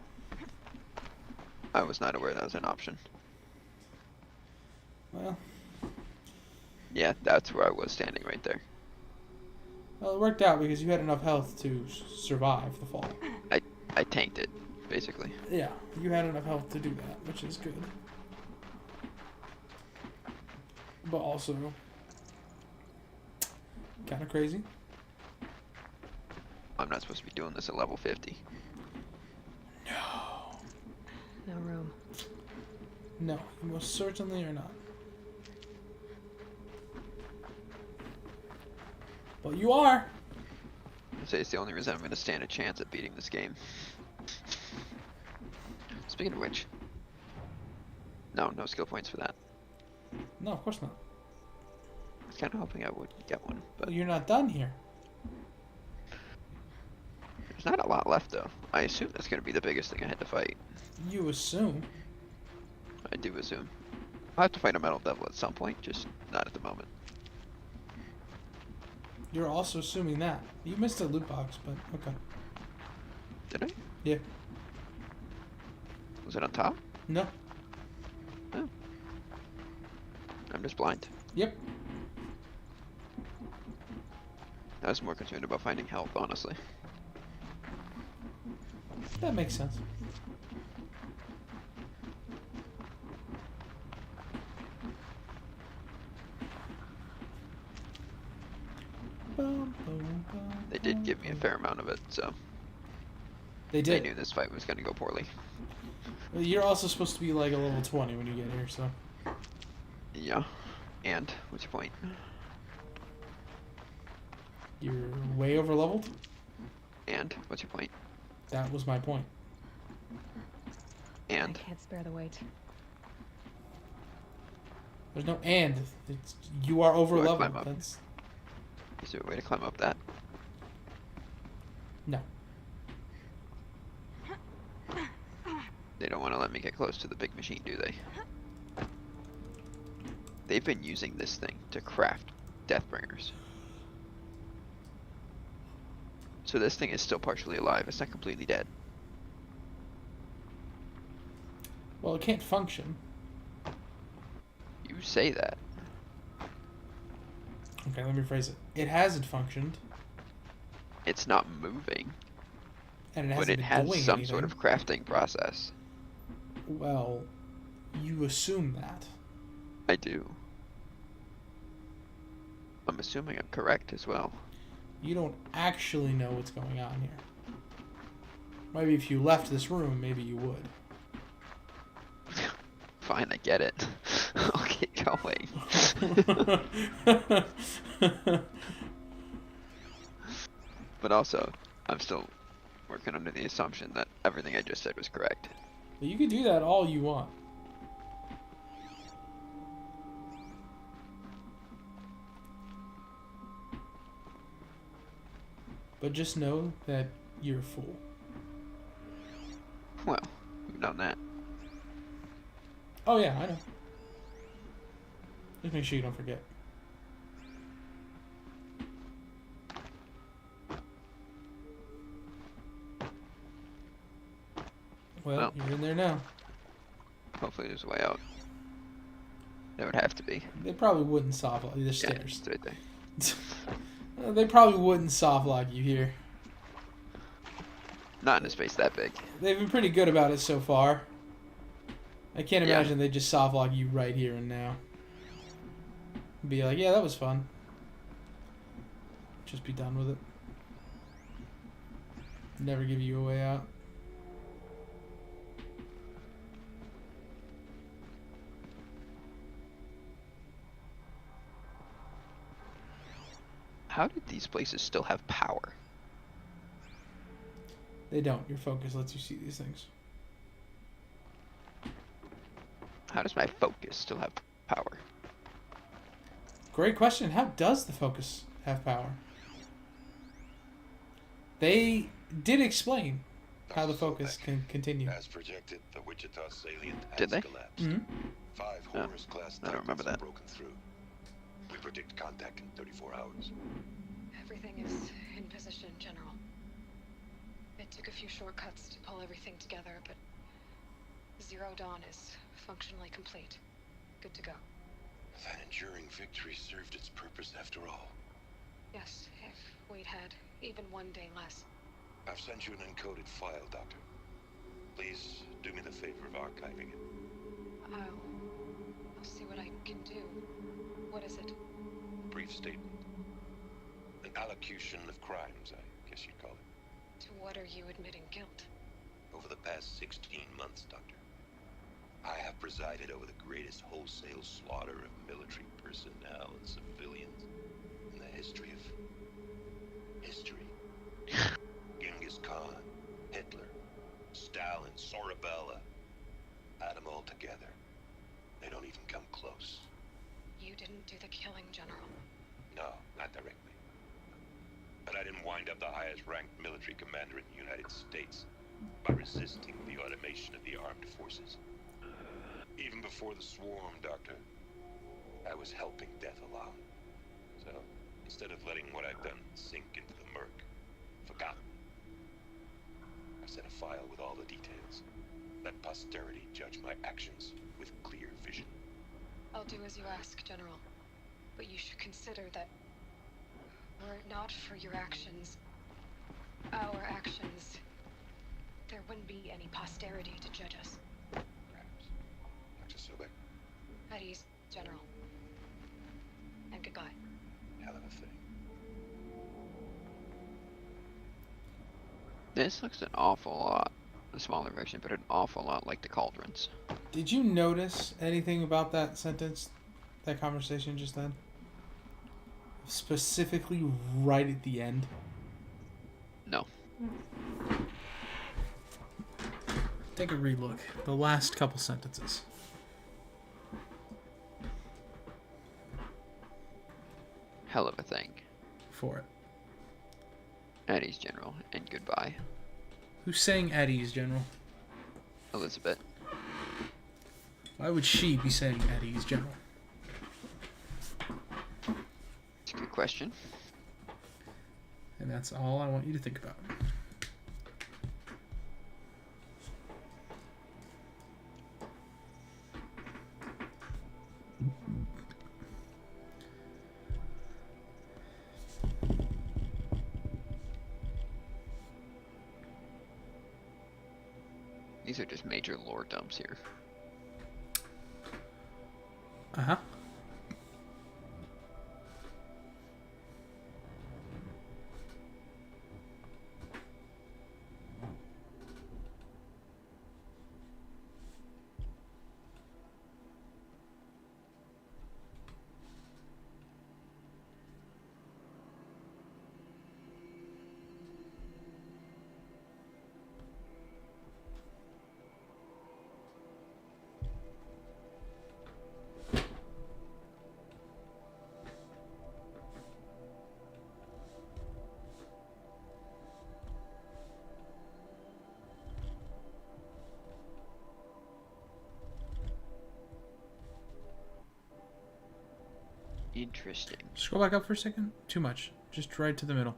I was not aware that was an option. Well, Yeah, that's where I was standing right there. it worked out because you had enough health to survive the fall. I tanked it, basically. Yeah, you had enough health to do that, which is good. But also, kind of crazy. I'm not supposed to be doing this at level 50. No. No room. No, you most certainly are not. But you are. I'd say it's the only reason I'm going to stand a chance at beating this game. Speaking of which, no skill points for that. No, of course not. I was kind of hoping I would get one, but Well, you're not done here. there's not a lot left though. I assume that's going to be the biggest thing I had to fight. You assume. I do assume. I'll have to fight a metal devil at some point, just not at the moment. You're also assuming that. You missed a loot box, but okay. Did I? Yeah. Was it on top? No. Oh. I'm just blind. Yep. I was more concerned about finding health, honestly. That makes sense. They did give me a fair amount of it, so They I did. knew this fight was going to go poorly. Well, you're also supposed to be like a level 20 when you get here, so. Yeah. And, what's your point? You're way over leveled? And, what's your point? That was my point. And, I can't spare the weight. There's no and. It's, you are over Do I leveled. climb up? That's is there a way to climb up that? no. They don't want to let me get close to the big machine, do they? They've been using this thing to craft Deathbringers. So this thing is still partially alive. It's not completely dead. Well, it can't function. You say that. Okay, let me rephrase it. It hasn't functioned, It's not moving, and it but hasn't it been has doing some anything. sort of crafting process. Well, you assume that. I do. I'm assuming I'm correct as well. You don't actually know what's going on here. Maybe if you left this room, maybe you would. Fine, I get it. I'll keep going. But also, I'm still working under the assumption that everything I just said was correct. But you can do that all you want. But just know that you're a fool. Well, we've done that. Oh yeah, I know. Just make sure you don't forget. Well, you're in there now. Hopefully there's a way out. There would have to be. They probably wouldn't soft lock. There's Yeah, stairs. it's right there. They probably wouldn't soft lock you here. Not in a space that big. They've been pretty good about it so far. I can't Yeah. imagine they just soft lock you right here and now. Be like, yeah, that was fun. Just be done with it. Never give you a way out. How did these places still have power? They don't. Your focus lets you see these things. How does my focus still have power? Great question. How does the focus have power? They did explain how the focus can continue. As projected, the Wichita salient has Did they? collapsed. Mhm. 5 No, Horus-class I don't remember Titans have that. broken through. We predict contact in 34 hours. Everything is in position, General. It took a few shortcuts to pull everything together, but Zero Dawn is functionally complete. Good to go. That enduring victory served its purpose after all. Yes, if we'd had even one day less. I've sent you an encoded file, Doctor. Please do me the favor of archiving it. I'll see what I can do. What is it? Brief statement. An allocution of crimes, I guess you'd call it. To what are you admitting guilt? Over the past 16 months, Doctor, I have presided over the greatest wholesale slaughter of military personnel and civilians in the history of history. Genghis Khan, Hitler, Stalin, Sorabella. Add them all together. They don't even come close. You didn't do the killing, General. No, not directly. But I didn't wind up the highest ranked military commander in the United States by resisting the automation of the armed forces. Even before the swarm, Doctor, I was helping death along. So, instead of letting what I've done sink into the murk, forgotten, I sent a file with all the details. Let posterity judge my actions with clear vision. I'll do as you ask, General. But you should consider that were it not for your actions, our actions, there wouldn't be any posterity to judge us. Perhaps. Dr. Sobek, At ease, General. And goodbye. hell of a thing. This looks an awful lot, a smaller version, but an awful lot like the Cauldrons. Did you notice anything about that sentence, that conversation just then? Specifically right at the end? No. Take a relook. The last couple sentences. Hell of a thing. For it. Eddie's General, and goodbye. Who's saying at ease, General? Elizabeth. Why would she be saying at ease, General? It's a good question. And that's all I want you to think about. These are just major lore dumps here. Uh-huh. Interesting. Scroll back up for a second. Too much. Just right to the middle.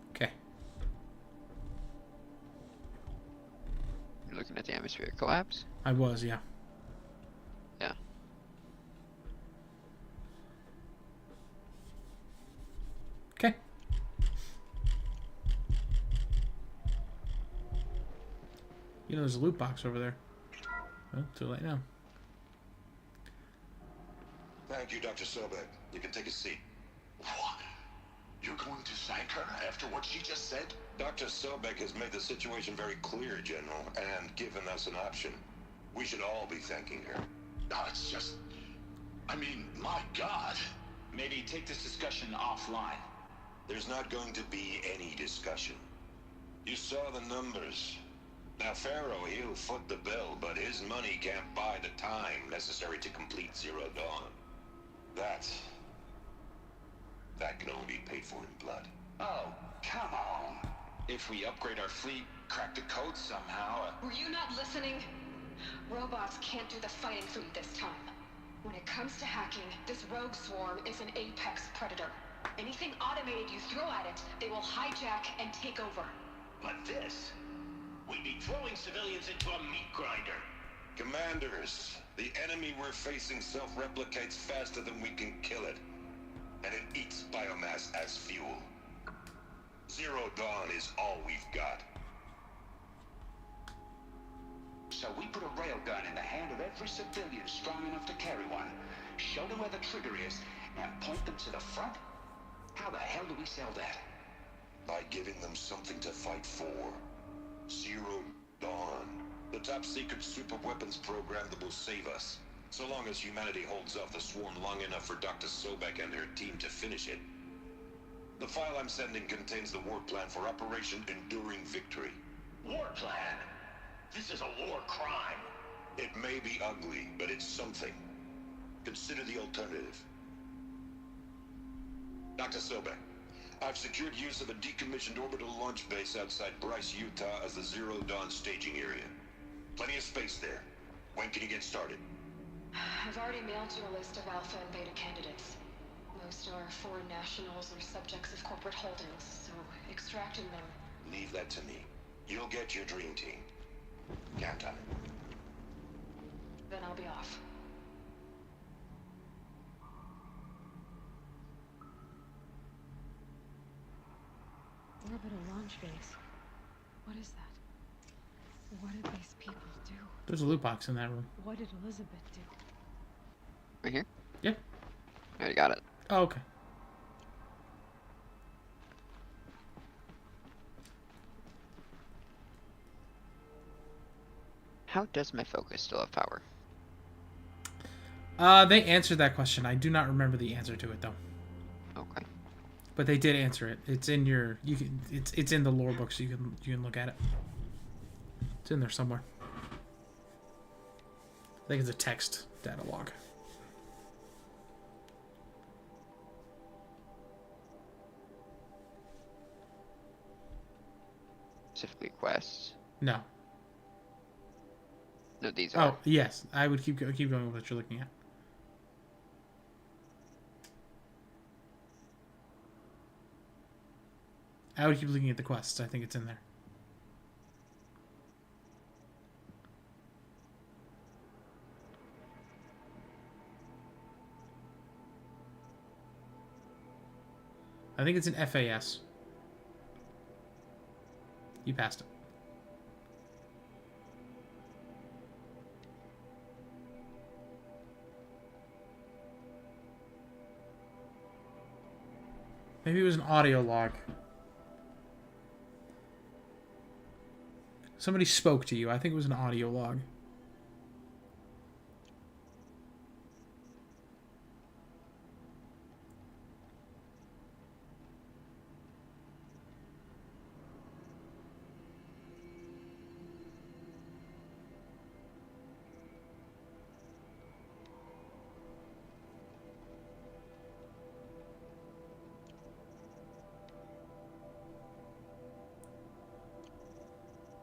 Okay. You're looking at the atmospheric collapse? I was, yeah. Yeah. Okay. You know, there's a loot box over there. Well, too late now. Thank you, Dr. Sobek. You can take a seat. What? You're going to thank her after what she just said? Dr. Sobek has made the situation very clear, General, and given us an option. We should all be thanking her. No, it's just... I mean, my God. Maybe take this discussion offline. There's not going to be any discussion. You saw the numbers. Now, Pharaoh, he'll foot the bill, but his money can't buy the time necessary to complete Zero Dawn. That can only be paid for in blood. Oh, come on. If we upgrade our fleet, crack the code somehow... Were you not listening? Robots can't do the fighting for you this time. When it comes to hacking, this rogue swarm is an apex predator. Anything automated you throw at it, they will hijack and take over. But this, we'd be throwing civilians into a meat grinder. Commanders, the enemy we're facing self-replicates faster than we can kill it. And it eats biomass as fuel. Zero Dawn is all we've got. So we put a railgun in the hand of every civilian strong enough to carry one, show them where the trigger is, and point them to the front? How the hell do we sell that? By giving them something to fight for. Zero Dawn. The top-secret superweapons program that will save us. So long as humanity holds off the swarm long enough for Dr. Sobek and her team to finish it. The file I'm sending contains the war plan for Operation Enduring Victory. War plan? This is a war crime. It may be ugly, but it's something. Consider the alternative. Dr. Sobek, I've secured use of a decommissioned orbital launch base outside Bryce, Utah as the Zero Dawn staging area. Plenty of space there. When can you get started? I've already mailed you a list of alpha and beta candidates. Most are foreign nationals or subjects of corporate holdings, so extracting them... Leave that to me. You'll get your dream team. Count on it. Then I'll be off. Orbital launch base. What is that? What did these people do? There's a loot box in that room. What did Elizabeth do? Right here? Yep. I already got it. Oh, okay. How does my focus still have power? They answered that question. I do not remember the answer to it though. Okay. But they did answer it. It's in your it's in the lore book, so you can look at it. It's in there somewhere. I think it's a text data log. Specifically quests. No. No, these are. Oh, yes. I would keep going with what you're looking at. I would keep looking at the quests. I think it's in there. I think it's an FAS. You passed it. Maybe it was an audio log. Somebody spoke to you. I think it was an audio log.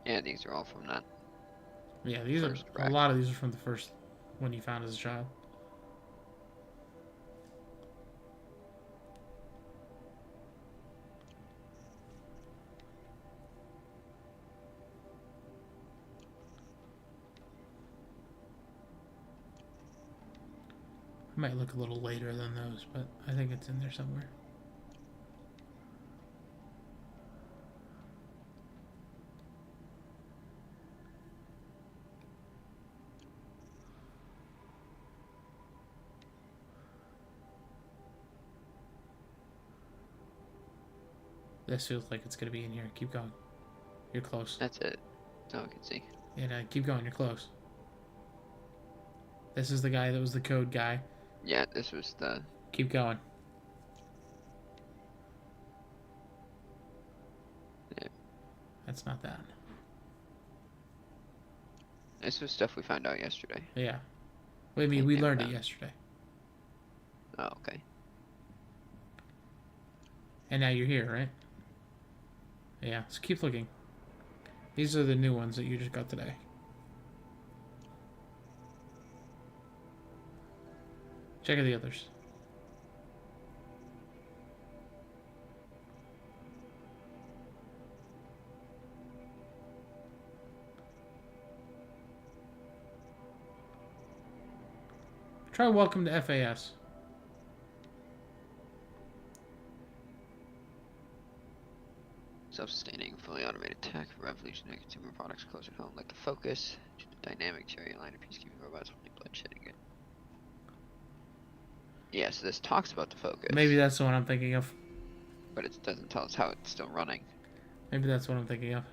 Yeah, these are all from that. Yeah, these First are a lot of these are from the first one you found as a child. It might look a little later than those, but I think it's in there somewhere. This feels like it's going to be in here. Keep going. You're close. That's it. That's all I can see. Yeah, keep going. You're close. This is the guy that was the code guy. Yeah, this was the... Keep going. Yeah. That's not that. This was stuff we found out yesterday. Yeah. Wait, I mean, we learned it yesterday. Oh, okay. And now you're here, right? Yeah, so keep looking. These are the new ones that you just got today. Check out the others. Try welcome to FAS. Self-sustaining, fully automated tech, revolutionary consumer products closer to home, like the Focus, dynamic cherry liner, peacekeeping robots, only bloodshedding it. Yeah, so this talks about the Focus. Maybe that's the one I'm thinking of. But it doesn't tell us how it's still running. Maybe that's what I'm thinking of.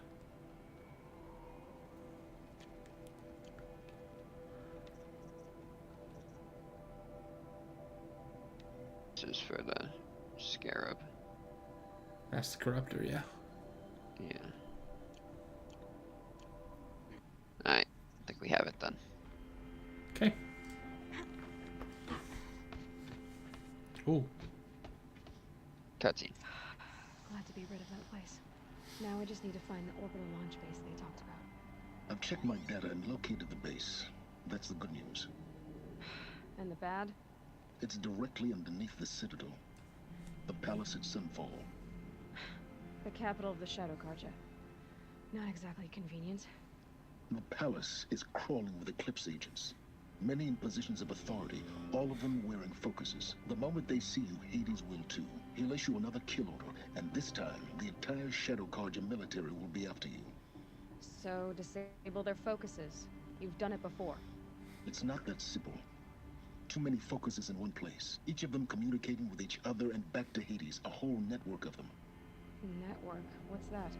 This is for the Scarab. That's the Corruptor, yeah. Yeah. Alright, I think we have it then. Okay. Ooh. Cutscene. Glad to be rid of that place. Now I just need to find the orbital launch base they talked about. I've checked my data and located the base. That's the good news. And the bad? It's directly underneath the Citadel. The palace at Sunfall. The capital of the Shadow Carja. Not exactly convenient. The palace is crawling with Eclipse agents. Many in positions of authority, all of them wearing focuses. The moment they see you, Hades will too. He'll issue another kill order, and this time, the entire Shadow Carja military will be after you. So, disable their focuses. You've done it before. It's not that simple. Too many focuses in one place, each of them communicating with each other and back to Hades, a whole network of them. Network? What's that?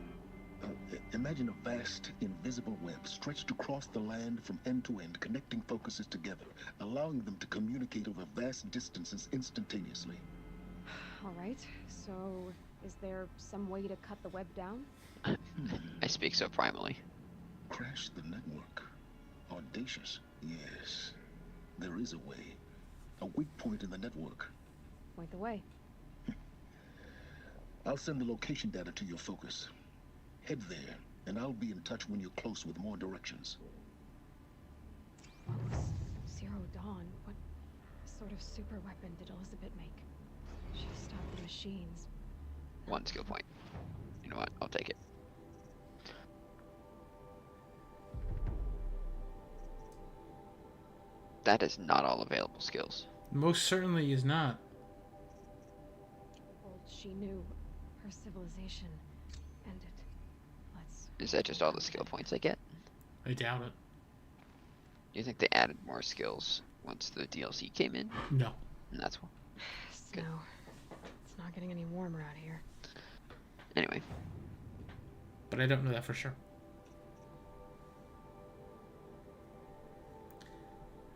Imagine a vast, invisible web stretched across the land from end to end, connecting focuses together, allowing them to communicate over vast distances instantaneously. Alright, so is there some way to cut the web down? I speak so primally. Crash the network. Audacious. Yes. There is a way. A weak point in the network. Point the way. I'll send the location data to your focus. Head there, and I'll be in touch when you're close with more directions. Zero Dawn. What sort of super weapon did Elizabeth make? She stopped the machines. One skill point. You know what? I'll take it. That is not all available skills. Most certainly is not. Well, she knew her civilization ended. Is that just all the skill points I get? I doubt it. Do you think they added more skills once the DLC came in? No. And that's what. Snow. It's not getting any warmer out here. Anyway. But I don't know that for sure.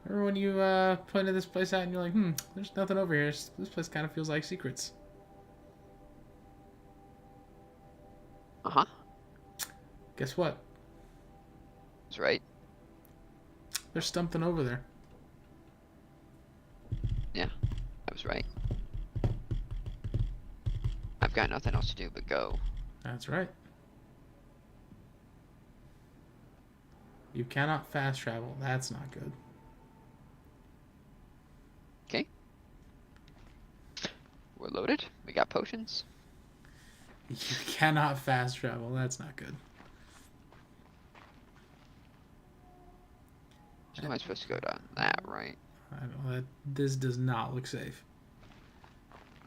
Remember when you pointed this place out and you're like, there's nothing over here. This place kind of feels like secrets. Uh-huh. Guess what? That's right. There's something over there. Yeah, I was right. I've got nothing else to do but go. That's right. You cannot fast travel. That's not good. Okay. We're loaded. We got potions. You cannot fast travel. That's not good. So am I supposed to go down that, right? I don't know. This does not look safe.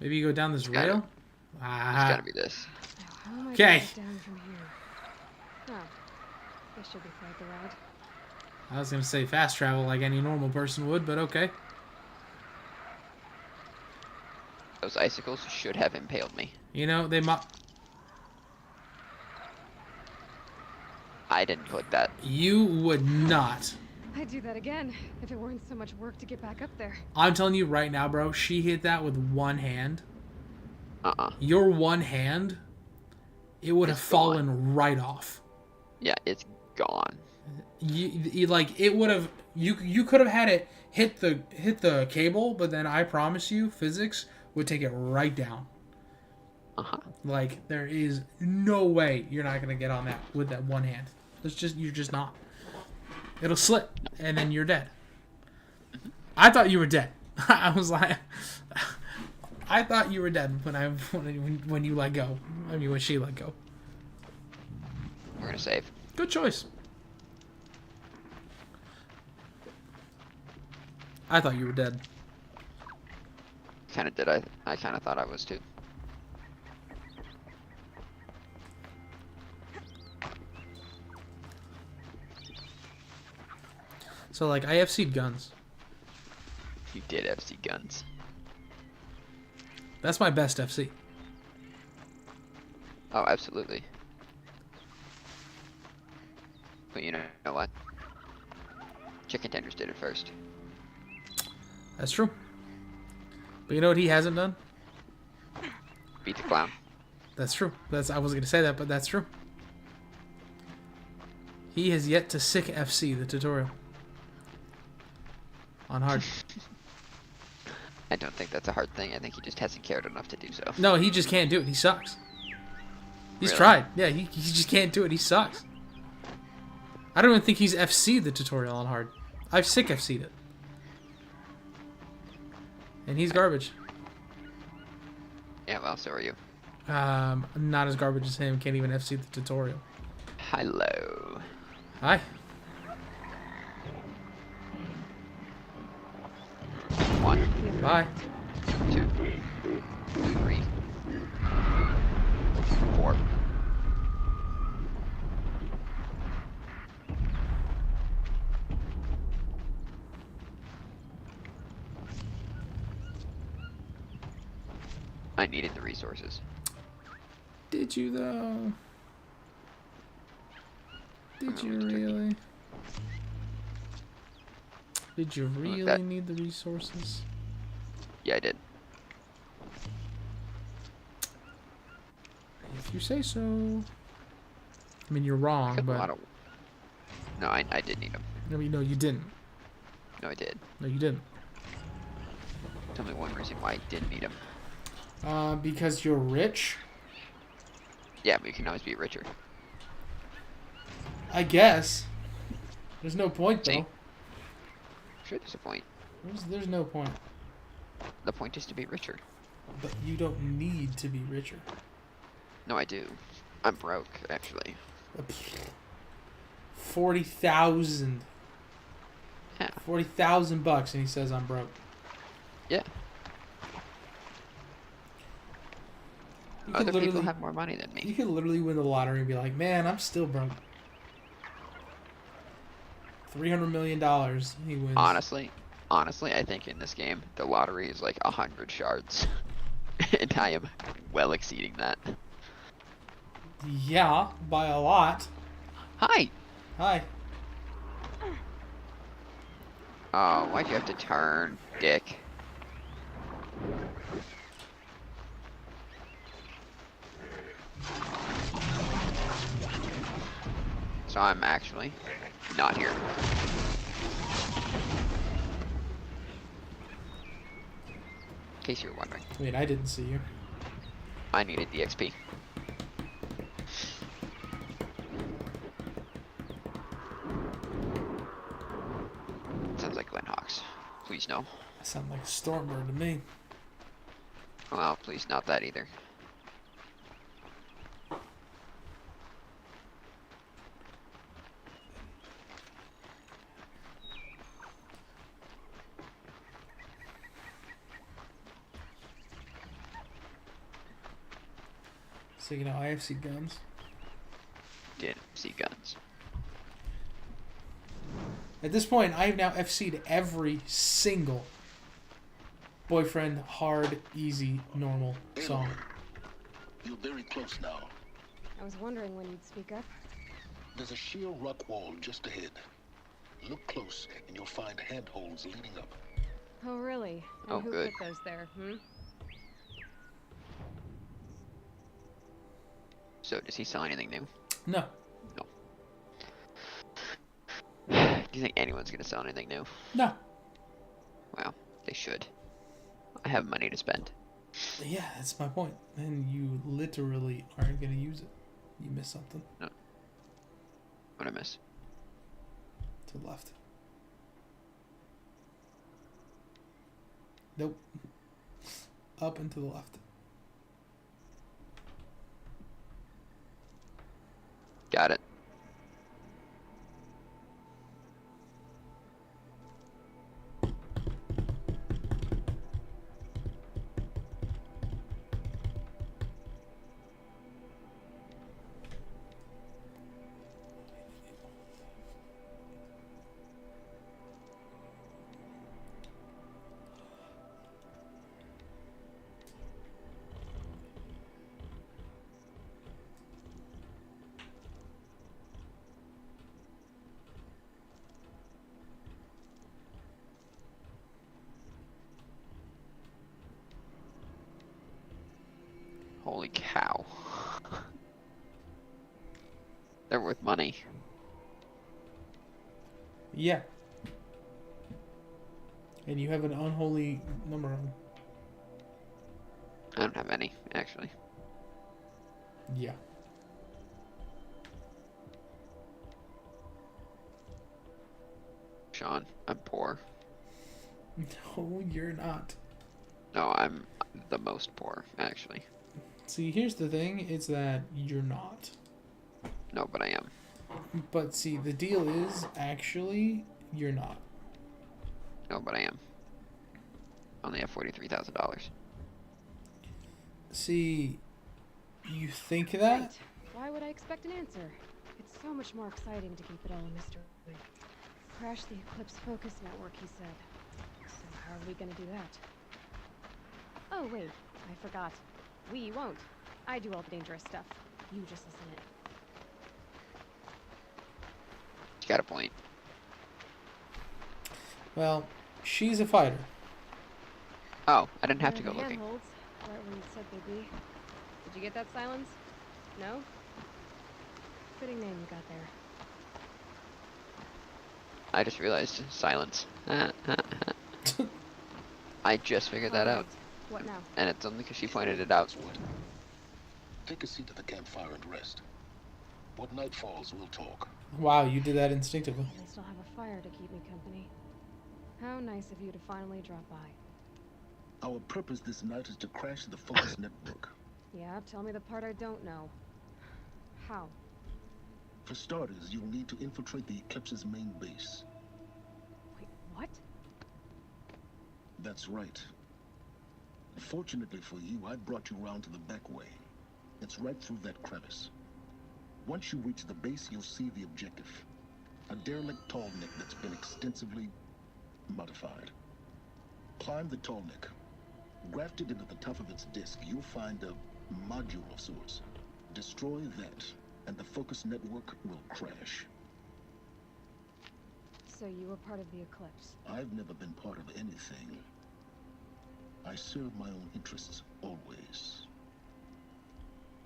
Maybe you go down this rail? It's gotta be this. Now, how am I Okay. gonna get down from here? Oh, this should be quite the ride. I was going to say fast travel like any normal person would, but okay. Those icicles should have impaled me. You know, they might... I didn't put that. You would not. I'd do that again if it weren't so much work to get back up there. I'm telling you right now, bro, she hit that with one hand. Uh-uh. Your one hand, it would have fallen right off. Yeah, it's gone. You like it would have. You could have had it hit the cable, but then I promise you, physics would take it right down. Like there is no way you're not gonna get on that with that one hand. You're just not. It'll slip, and then you're dead. I thought you were dead. I was like, I thought you were dead when you let go. I mean, when she let go. We're gonna save. Good choice. I thought you were dead. Kinda did. I kinda thought I was too. So, like, I FC'd guns. You did FC guns. That's my best FC. Oh, absolutely. But you know what? Chicken Tenders did it first. That's true. But you know what he hasn't done? Beat the clown. That's true. I wasn't going to say that, but that's true. He has yet to sick FC the tutorial. On hard. I don't think that's a hard thing. I think he just hasn't cared enough to do so. No, he just can't do it. He sucks. He's Really? tried. Yeah, he just can't do it. He sucks. I don't even think he's FC'd the tutorial on hard. I've sick FC'd it. And he's garbage. Yeah, well, so are you. I'm not as garbage as him. Can't even FC the tutorial. Hello. Hi. One, Bye. 2, 3, 4. I needed the resources. Did you though? Did Oh, you it's tricky. really? Did you really that. need the resources? Yeah, I did. If you say so. I mean, you're wrong, Got a but lot of... No, I did need them. I mean, no, you didn't. No, I did. No, you didn't. Tell me one reason why I didn't need them. Because you're rich. Yeah, but you can always be richer. I guess. There's no point though. See? Sure, there's a point. There's no point. The point is to be richer. But you don't need to be richer. No, I do. I'm broke, actually. 40,000. Yeah. 40,000 bucks, and he says I'm broke. Yeah. You could Other people have more money than You me. could literally win the lottery and be like, man, I'm still broke. $300 million. He wins. Honestly, I think in this game, the lottery is like 100 shards. And I am well exceeding that. Yeah, by a lot. Hi! Hi. Oh, why'd you have to turn, dick? So I'm actually not here. In case you're wondering, I mean, I didn't see you. I needed the XP. Sounds like Glen Hawks. Please no. I sound like a Stormbird to me. Well, please not that either. So, you know, IFC guns. Didn't see guns. At this point, I have now FC'd every single boyfriend, hard, easy, normal song. You're very close now. I was wondering when you'd speak up. There's a sheer rock wall just ahead. Look close, and you'll find handholds leading up. Oh, really? And Oh, who good. put those there, So, does he sell anything new? No. No. Do you think anyone's gonna sell anything new? No. Well, they should. I have money to spend. Yeah, that's my point. And you literally aren't going to use it. You missed something. No. What'd I miss? To the left. Nope. Up and to the left. Got it. Holy cow. They're worth money. Yeah. And you have an unholy number of them. I don't have any, actually. Yeah. Sean, I'm poor. No, you're not. No, I'm the most poor, actually. See, here's the thing, it's that you're not. No, but I am. But see, the deal is, actually, you're not. No, but I am. Only have $43,000. See, you think that? Right. Why would I expect an answer? It's so much more exciting to keep it all a mystery. Crash the Eclipse Focus Network, he said. So how are we gonna do that? Oh, wait. I forgot. We won't. I do all the dangerous stuff. You just listen in. You got a point. Well, she's a fighter. Oh, I didn't have to There go are looking. handholds, right where you said they'd be. Did you get that, Silence? No? Fitting name you got there. I just realized silence. I just figured that out. What now? And it's only because she pointed it out. Take a seat at the campfire and rest. When night falls, we'll talk. Wow, you did that instinctively. At least I'll have a fire to keep me company. How nice of you to finally drop by. Our purpose this night is to crash the Focus Network. Yeah, tell me the part I don't know. How? For starters, you'll need to infiltrate the Eclipse's main base. Wait, what? That's right. Fortunately for you, I brought you round to the back way. It's right through that crevice. Once you reach the base, you'll see the objective. A derelict tall neck that's been extensively modified. Climb the tall neck. Grafted into the top of its disk, you'll find a module of sorts. Destroy that, and the Focus Network will crash. So you were part of the Eclipse. I've never been part of anything. I serve my own interests, always.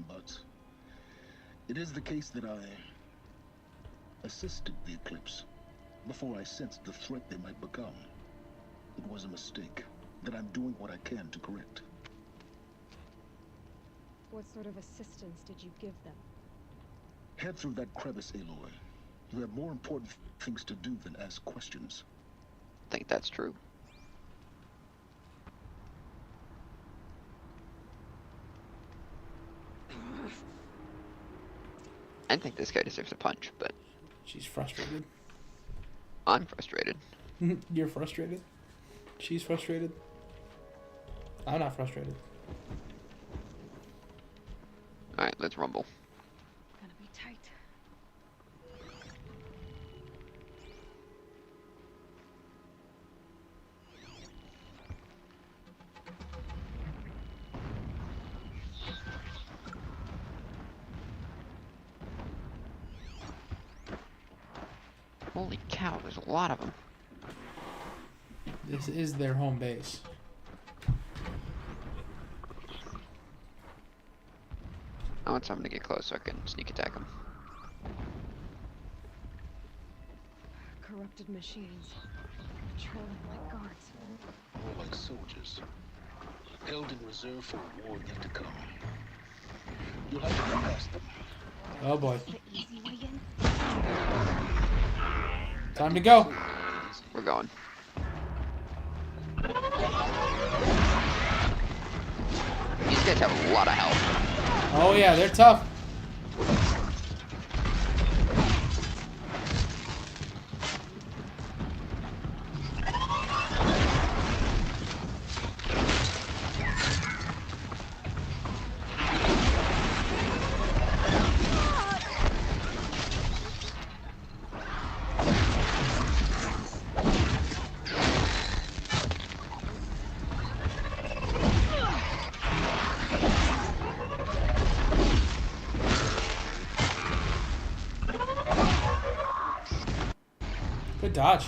But it is the case that I assisted the Eclipse before I sensed the threat they might become. It was a mistake that I'm doing what I can to correct. What sort of assistance did you give them? Head through that crevice, Aloy. You have more important things to do than ask questions. I think that's true. I think this guy deserves a punch, but She's frustrated. I'm frustrated. You're frustrated. She's frustrated. I'm not frustrated. Alright, let's rumble. Gonna be tight. Holy cow, there's a lot of them. This is their home base. I want someone to get close so I can sneak attack them. Corrupted machines. Patrolling like guards. More like soldiers. Held in reserve for a war yet to come. You'll have to get past them. Oh boy. The easy way in? Time to go. We're going. These guys have a lot of health. Oh yeah, they're tough. Good dodge.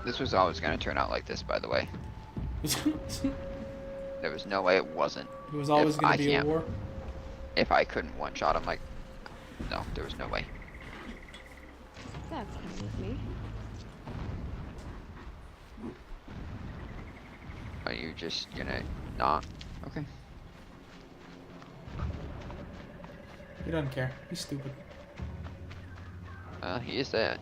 This was always going to turn out like this, by the way. There was no way it wasn't. It was always going to be a war. If I couldn't one-shot him, like, no, there was no way. That's kind of me. Are you just gonna not? Okay. He doesn't care. He's stupid. He is that.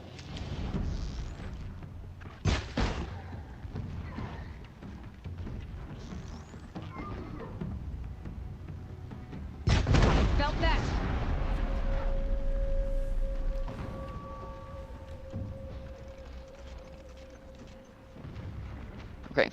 Felt that. Okay.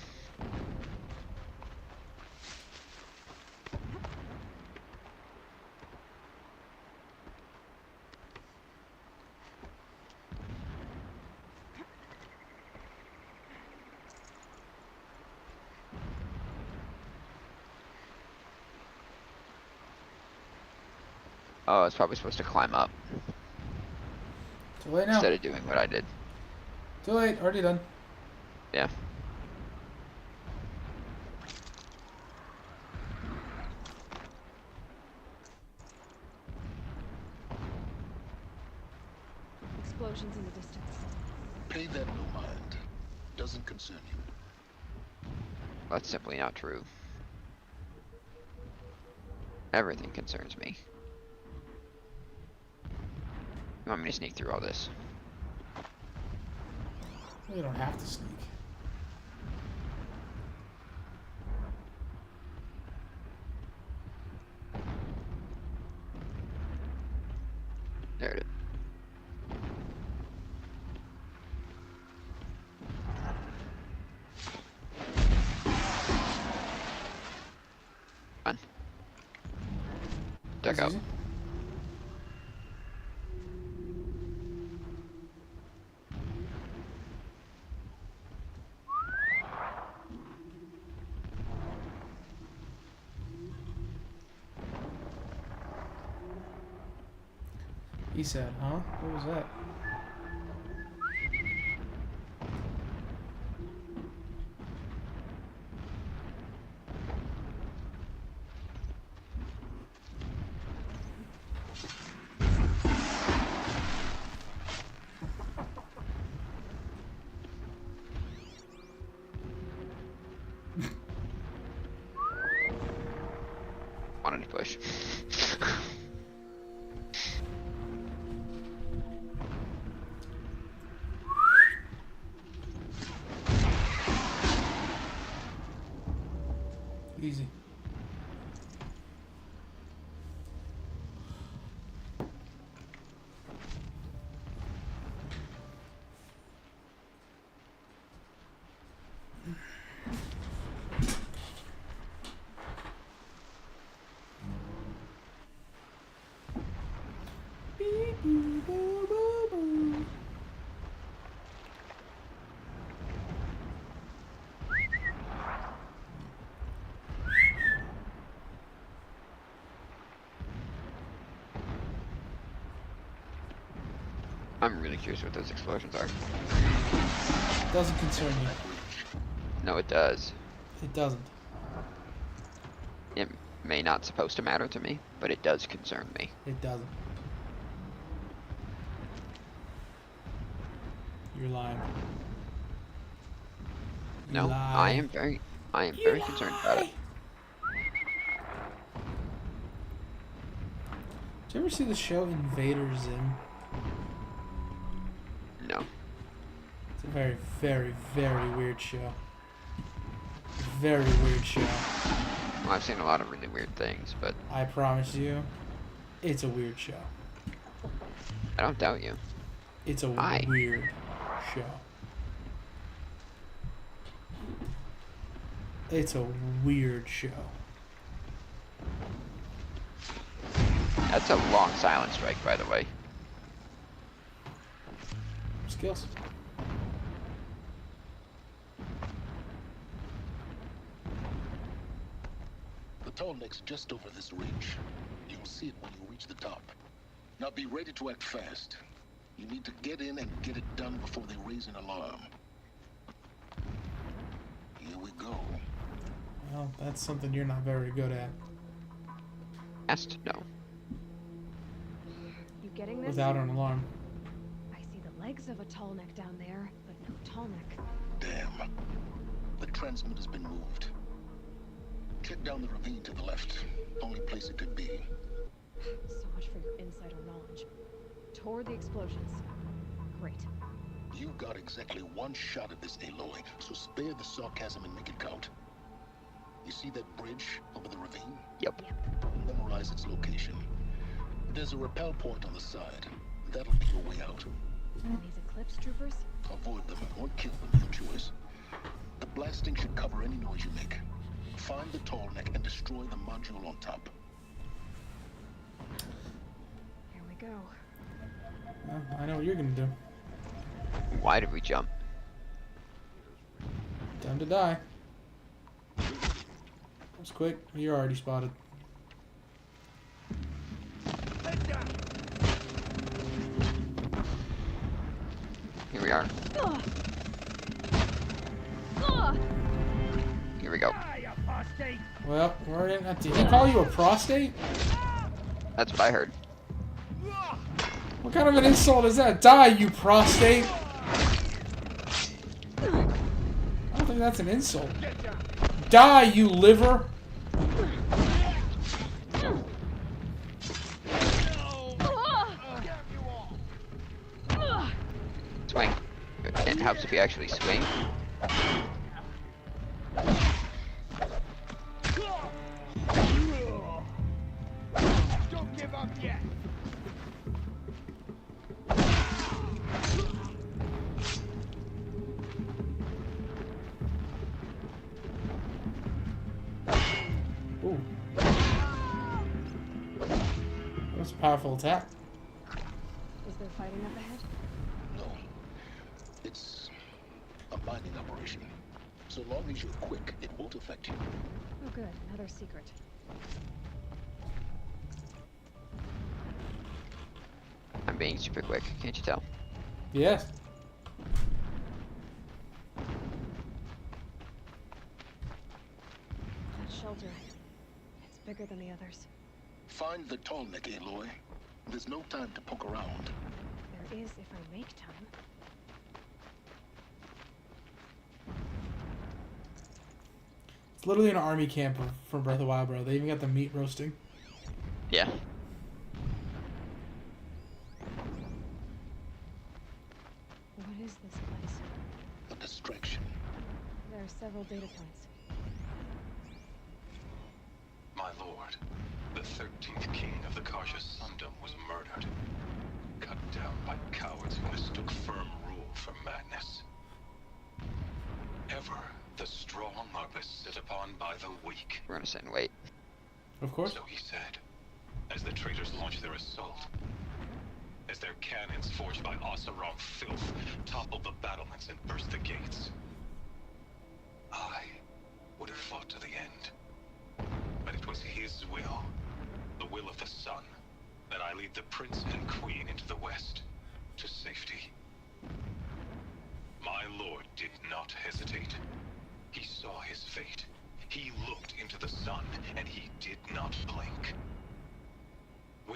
Oh, it's probably supposed to climb up Too late now. instead of doing what I did. Too late. Already done. Yeah. Explosions in the distance. Pay that no mind. Doesn't concern you. That's simply not true. Everything concerns me. You want me to sneak through all this? You don't have to sneak. There it is. Fine. Duck out. Easy. He said, huh? What was that? Wanted to push. Easy. I'm really curious what those explosions are. Doesn't concern you. No, it does. It doesn't. It may not supposed to matter to me, but it does concern me. It doesn't. You're lying. You No, lie. I am very concerned about it. Did you ever see the show Invader Zim? No. It's a very, very, very weird show. Very weird show. Well, I've seen a lot of really weird things, but I promise you, it's a weird show. I don't doubt you. It's a Why? weird show. It's a weird show. That's a long silent strike, by the way. Skills. The tall neck's just over this ridge. You'll see it when you reach the top. Now be ready to act fast. You need to get in and get it done before they raise an alarm. Here we go. Well, that's something you're not very good at. Asked no. You getting this? Without an alarm. I see the legs of a tall neck down there, but no tall neck. Damn. The transmitter's been moved. Check down the ravine to the left. Only place it could be. So much for your insider knowledge. Toward the explosions. Great. You got exactly one shot at this, Aloy, so spare the sarcasm and make it count. You see that bridge over the ravine? Yep. Memorize its location. There's a rappel point on the side. That'll be your way out. And these Eclipse troopers? Avoid them. Won't kill them, your choice. The blasting should cover any noise you make. Find the tall neck and destroy the module on top. Here we go. Well, I know what you're gonna do. Why did we jump? Time to die. That was quick. You're already spotted. Here we are. Here we go. Well, we're in. Did he call you a prostate? That's what I heard. What kind of an insult is that? Die, you prostate! I don't think that's an insult. Die, you liver! Swing. It helps if you actually swing. Don't give up yet. Ooh. That was a powerful attack. Is there fighting up ahead? No. It's a mining operation. So long as you're quick, it won't affect you. Oh good, another secret. I'm being super quick, can't you tell? Yes. That shelter. It's bigger than the others. Find the tall neck, Aloy. There's no time to poke around. There is if I make time. It's literally an army camp from Breath of the Wild, bro. They even got the meat roasting. Yeah. What is this place? A distraction. There are several data points. My lord, the 13th king of the Karja Sundom was murdered. Cut down by cowards who mistook firm rule for madness. Ever the strong are beset upon by the weak. We're gonna sit and wait. Of course. So he said, as the traitors launched their assault. As their cannons forged by Oseram filth toppled the battlements and burst the gates. I would have fought to the end. But it was his will, the will of the sun, that I lead the prince and queen into the west, to safety. My lord did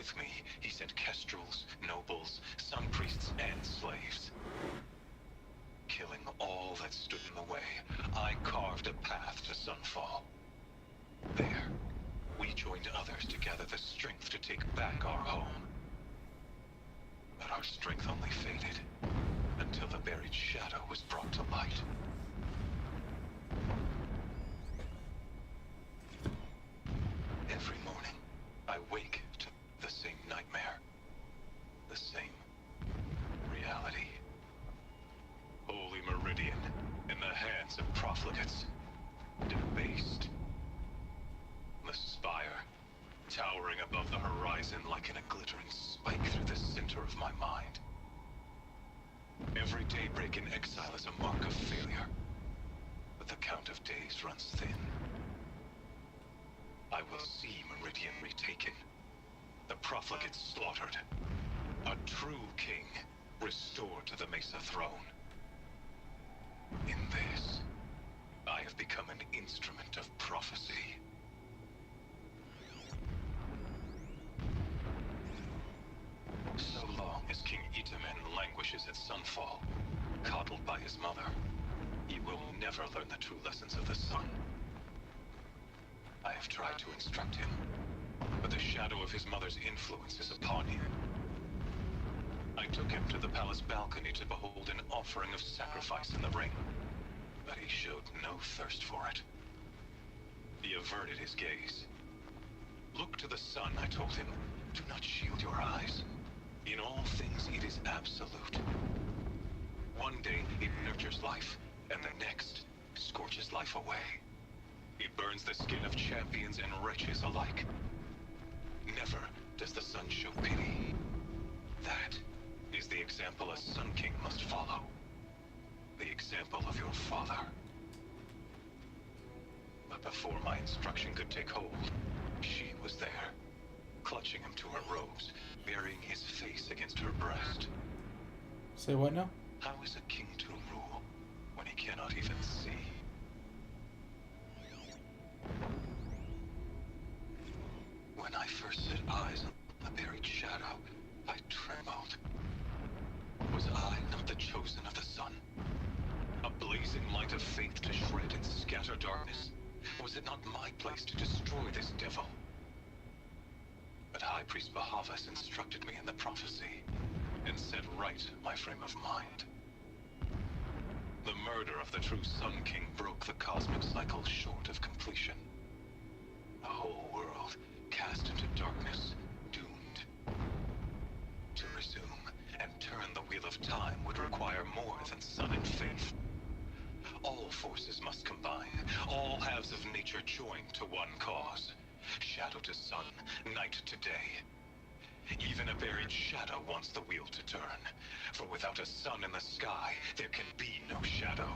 with me, he sent kestrels, nobles, sun priests, and slaves. Killing all that stood in the way, I carved a path to Sunfall. There, we joined others to gather the strength to take back our home. But our strength only faded until the buried shadow was brought to light. Every morning, I wake to the same nightmare, the same reality. Holy Meridian, in the hands of profligates, debased. The spire, towering above the horizon like a glittering spike through the center of my mind. Every daybreak in exile is a mark of failure, but the count of days runs thin. I will see Meridian retaken, the profligates slaughtered, a true king restored to the Mesa throne. In this, I have become an instrument of prophecy. So long as King Itamen languishes at Sunfall, coddled by his mother, he will never learn the true lessons of the sun. I have tried to instruct him, but the shadow of his mother's influence is upon him. I took him to the palace balcony to behold an offering of sacrifice in the ring, but he showed no thirst for it. He averted his gaze. Look to the sun, I told him. Do not shield your eyes. In all things, it is absolute. One day, it nurtures life, and the next, scorches life away. It burns the skin of champions and wretches alike. Never does the sun show pity. That is the example a Sun King must follow. The example of your father. But before my instruction could take hold, she was there, clutching him to her robes, burying his face against her breast. Say what now? How is a king to rule when he cannot even see? When I first set eyes on the buried shadow, I trembled. Was I not the chosen of the sun? A blazing light of faith to shred and scatter darkness? Was it not my place to destroy this devil? But High Priest Bahavas instructed me in the prophecy, and set right my frame of mind. The murder of the true Sun King broke the cosmic cycle short of completion. The whole world cast into darkness, doomed. To resume and turn the wheel of time would require more than sun and faith. All forces must combine, all halves of nature join to one cause. Shadow to sun, night to day. Even a buried shadow wants the wheel to turn, for without a sun in the sky, there can be no shadow.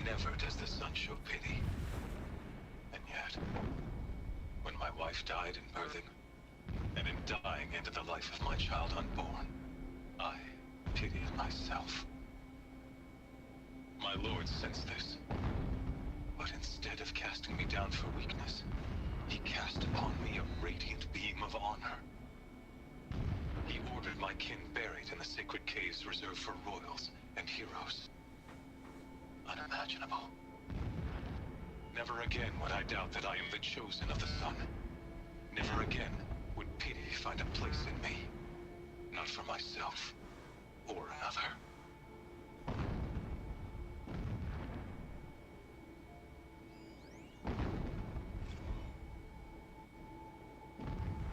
Never does the sun show pity. And yet, when my wife died in birthing, and in dying ended the life of my child unborn, I pitied myself. My lord sensed this, but instead of casting me down for weakness, he cast upon me a radiant beam of honor. He ordered my kin buried in the sacred caves reserved for royals and heroes. Unimaginable. Never again would I doubt that I am the chosen of the sun. Never again would pity find a place in me, not for myself or another.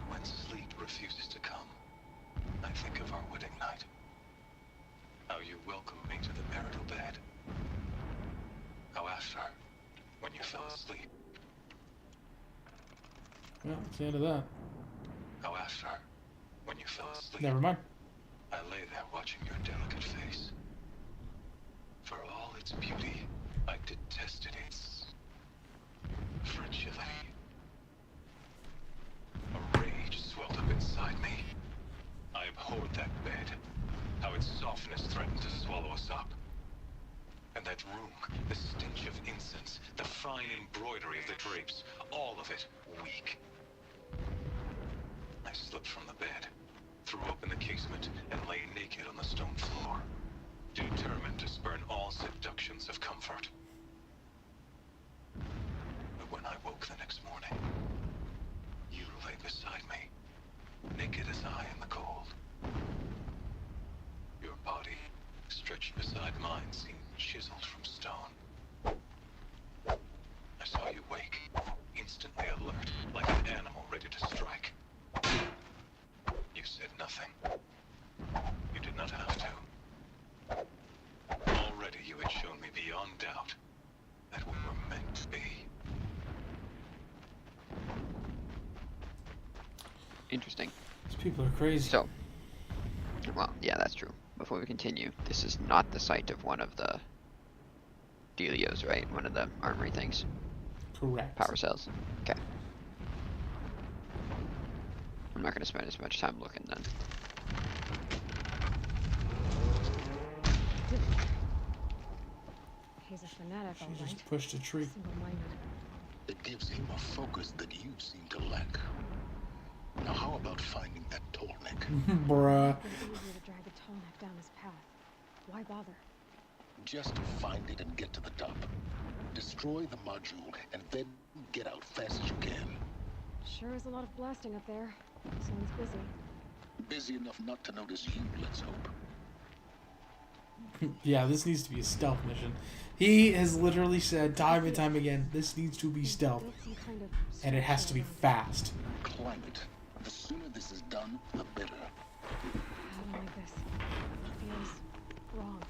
When sleep refuses to come, I think of our wedding night. How you welcomed me to the marital bed. How after, when you fell asleep. Well, that's the end of that. How after, when you fell asleep. Never mind. I lay there watching your delicate face. For all its beauty, I detested its fragility. A rage swelled up inside me. I abhorred that bed, how its softness threatened to swallow us up. And that room, the stench of incense, the fine embroidery of the drapes, all of it, weak. I slipped from the bed, threw open the casement, and lay naked on the stone floor, determined to spurn all seductions of comfort. But when I woke the next morning, you lay beside me, naked as I in the cold. Your body, stretched beside mine, seemed chiseled from stone. I saw you wake, instantly alert, like an animal ready to strike. You said nothing. You did not have to. Already you had shown me beyond doubt that we were meant to be. Interesting. These people are crazy. So, well, yeah, that's true. Before we continue, this is not the site of one of the dealios, right? One of the armory things. Correct. Power cells. Okay. I'm not going to spend as much time looking then. He's a fanatic, all She right. just pushed a tree. Single-minded. It gives him a focus that you seem to lack. Now how about finding that tallneck? Bruh. It's easier to drag a tall neck down his path. Why bother? Just find it and get to the top. Destroy the module and then get out fast as you can. Sure is a lot of blasting up there. Sounds busy. Busy enough not to notice you, let's hope. Yeah, this needs to be a stealth mission. He has literally said time and time again, this needs to be stealth. And it has to be fast. Climb it. The sooner this is done, the better. I don't like this. It feels wrong.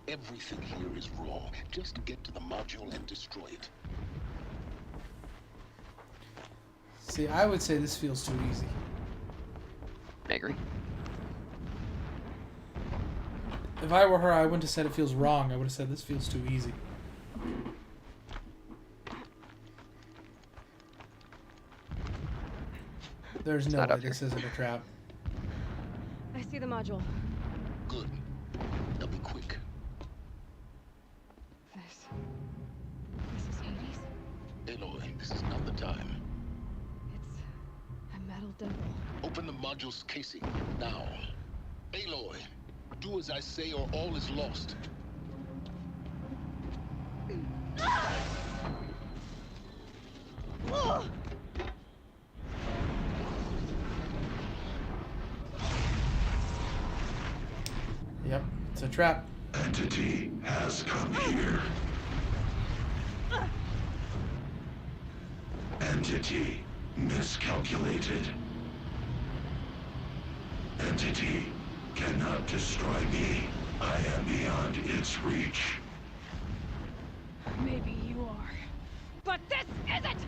Everything here is wrong. Just get to the module and destroy it. See, I would say this feels too easy. I agree. If I were her, I wouldn't have said it feels wrong. I would have said this feels too easy. There's no way this isn't a trap. I see the module. Good. Now be quick. This is Hades? Aloy, this is not the time. It's a metal devil. Open the module's casing, now. Aloy, do as I say or all is lost. Yep, it's a trap. Entity has come here. Entity miscalculated. Entity cannot destroy me. I am beyond its reach. Maybe you are. But this isn't!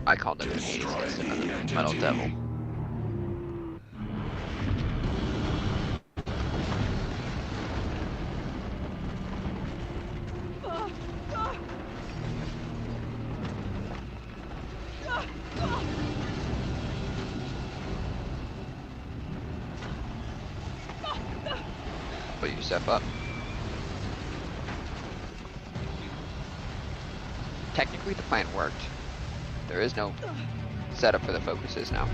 I called it a metal devil. Put yourself up. Technically the plan worked. There is no setup for the focuses now.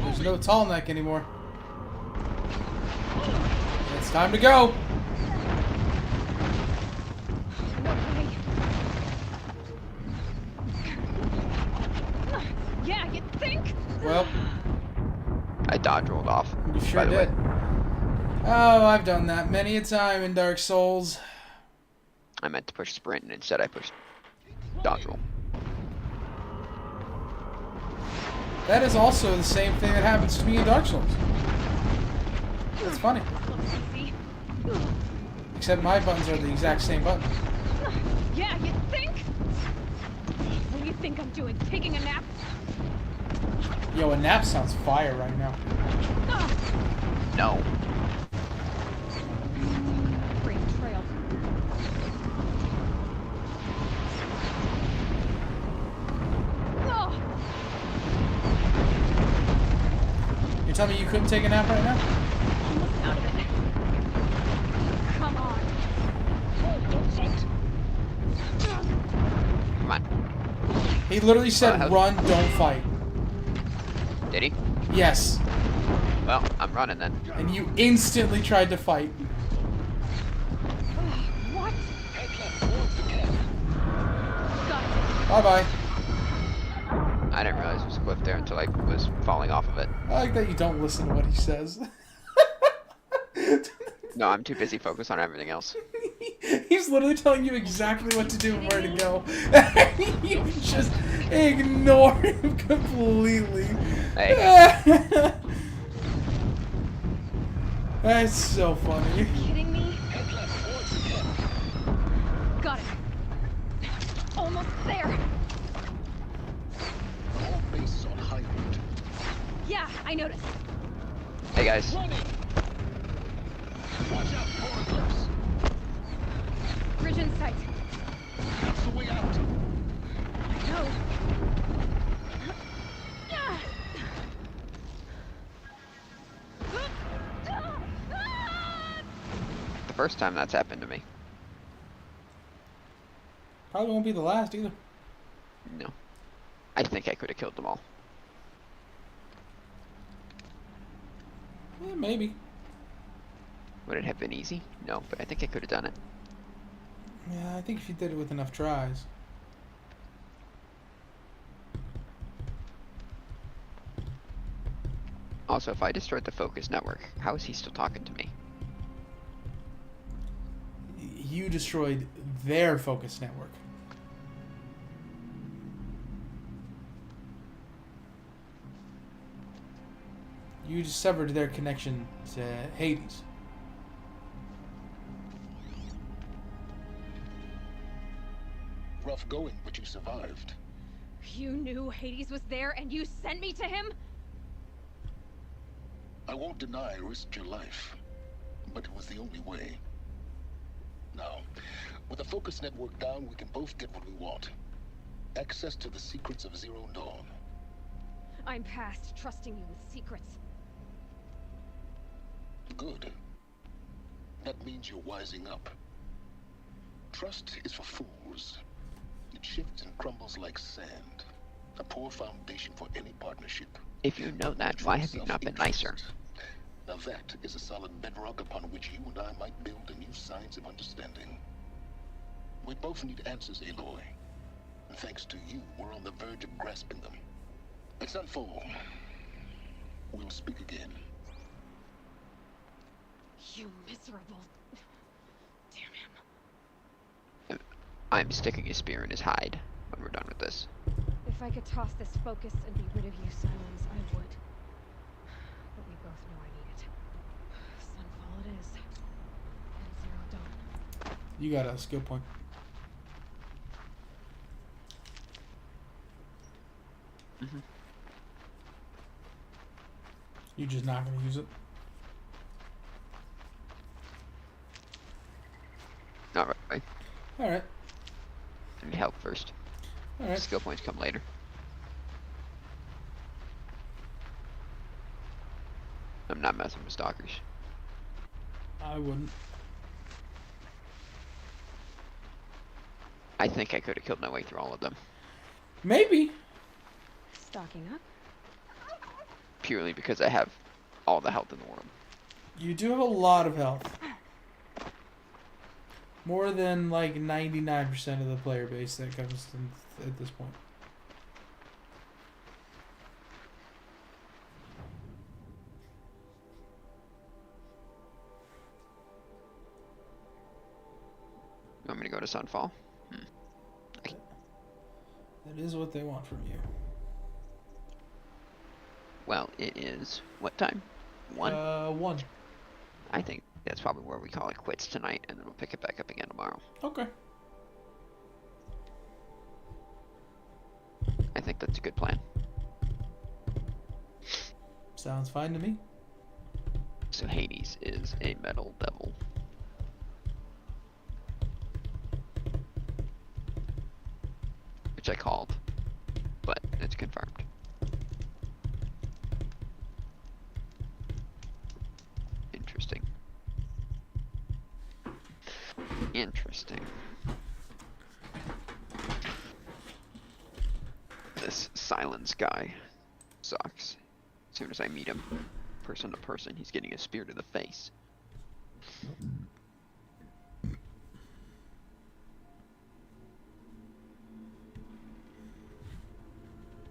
There's no tall neck anymore. It's time to go. Yeah, you think? Well, I dodge rolled off. you sure did. Oh, I've done that many a time in Dark Souls. I meant to push sprint and instead I pushed dodge roll. That is also the same thing that happens to me in Dark Souls. That's funny. Except my buttons are the exact same buttons. Yeah, you think? What do you think I'm doing? Taking a nap? Yo, a nap sounds fire right now. No. Great trail. You tell me you couldn't take a nap right now? Almost out of it. He literally said, "Run, don't fight." Did he? Yes. Well, I'm running then. And you instantly tried to fight. What? Bye bye. I didn't realize it was a cliff there until I was falling off of it. I like that you don't listen to what he says. No, I'm too busy focused on everything else. He's literally telling you exactly what to do and where to go. You just ignore him completely. Hey. That's so funny. Are you kidding me? Got it. Almost there. All bases on high route. Yeah, I noticed. Hey guys. Watch out for eclipse. Bridge in sight. That's the way out. No. The first time that's happened to me. Probably won't be the last either. No. I think I could have killed them all. Yeah, maybe. Would it have been easy? No, but I think I could have done it. Yeah, I think if you did it with enough tries. Also, if I destroyed the focus network, how is he still talking to me? You destroyed their focus network. You just severed their connection to Hades. Rough going, but you survived. You knew Hades was there and you sent me to him? I won't deny I risked your life, but it was the only way. Now, with the focus network down, we can both get what we want. Access to the secrets of Zero Dawn. I'm past trusting you with secrets. Good. That means you're wising up. Trust is for fools. It shifts and crumbles like sand. A poor foundation for any partnership. If you know that, why have you not been nicer? Now that is a solid bedrock upon which you and I might build a new science of understanding. We both need answers, Aloy. And thanks to you, we're on the verge of grasping them. Let's unfold. We'll speak again. You miserable. Damn him. I'm sticking a spear in his hide when we're done with this. If I could toss this focus and be rid of you, Silence, I would. But we both know I need it. Sunfall it is. And Zero Dawn. You got a skill point. Mm-hmm. You're just not going to use it? Alright. Alright. I need help first. Alright. Skill points come later. I'm not messing with stalkers. I wouldn't. I think I could have killed my way through all of them. Maybe. Stocking up. Purely because I have all the health in the world. You do have a lot of health. More than like 99% of the player base that comes at this point. You want me to go to Sunfall? That is what they want from you. Well, it is what time? 1? 1. I think that's probably where we call it quits tonight, and then we'll pick it back up again tomorrow. Okay. I think that's a good plan. Sounds fine to me. So Hades is a metal devil. Which I called, but it's confirmed. Interesting. Interesting. silence guy sucks. As soon as I meet him, person to person, he's getting a spear to the face.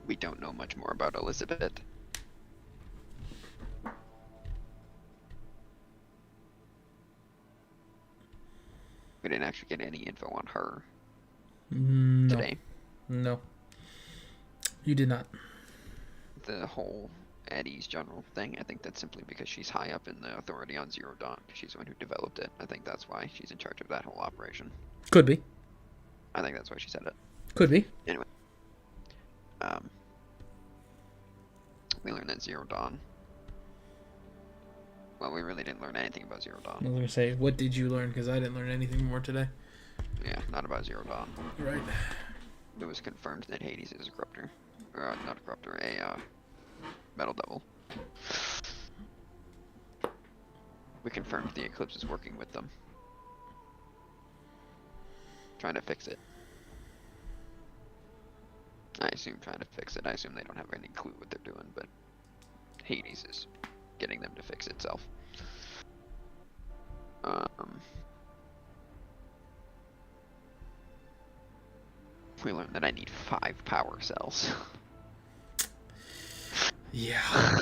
We don't know much more about Elizabeth. We didn't actually get any info on her today. No. You did not. The whole Eddie's general thing, I think that's simply because she's high up in the authority on Zero Dawn. She's the one who developed it. I think that's why she's in charge of that whole operation. Could be. I think that's why she said it. Could be. Anyway. We learned that Zero Dawn. Well, we really didn't learn anything about Zero Dawn. I was going to say, what did you learn? Because I didn't learn anything more today. Yeah, not about Zero Dawn. Right. It was confirmed that Hades is a corruptor. Or, not a corruptor, a metal devil. We confirmed the Eclipse is working with them. Trying to fix it. I assume trying to fix it. I assume they don't have any clue what they're doing, but Hades is getting them to fix itself. We learned that I need 5 power cells. Yeah.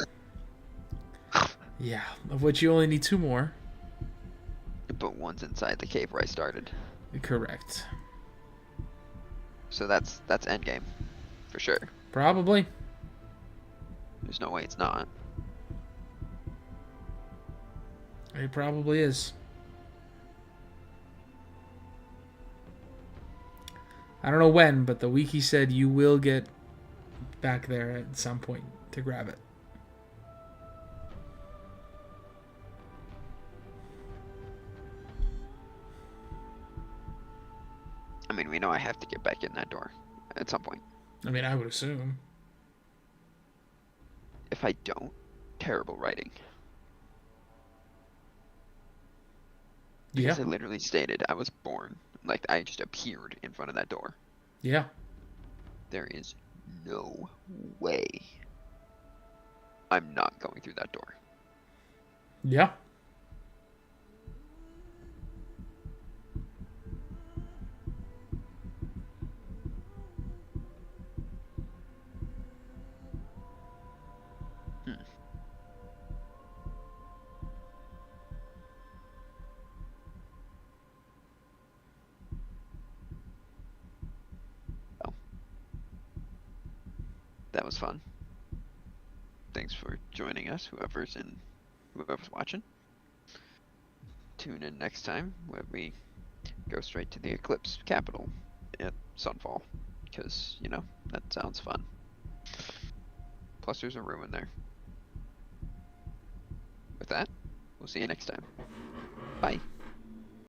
Yeah, of which you only need 2 more. But one's inside the cave where I started. Correct. So that's endgame. For sure. Probably. There's no way it's not. It probably is. I don't know when, but the wiki said you will get back there at some point to grab it. I mean, we know I have to get back in that door at some point. I mean, I would assume. If I don't, terrible writing. Because Yeah. I literally stated I was born. Like, I just appeared in front of that door. Yeah. There is no way I'm not going through that door. Yeah. That was fun. Thanks for joining us, whoever's watching. Tune in next time where we go straight to the Eclipse capital at Sunfall. Because, you know, that sounds fun. Plus there's a ruin there. With that, we'll see you next time. Bye.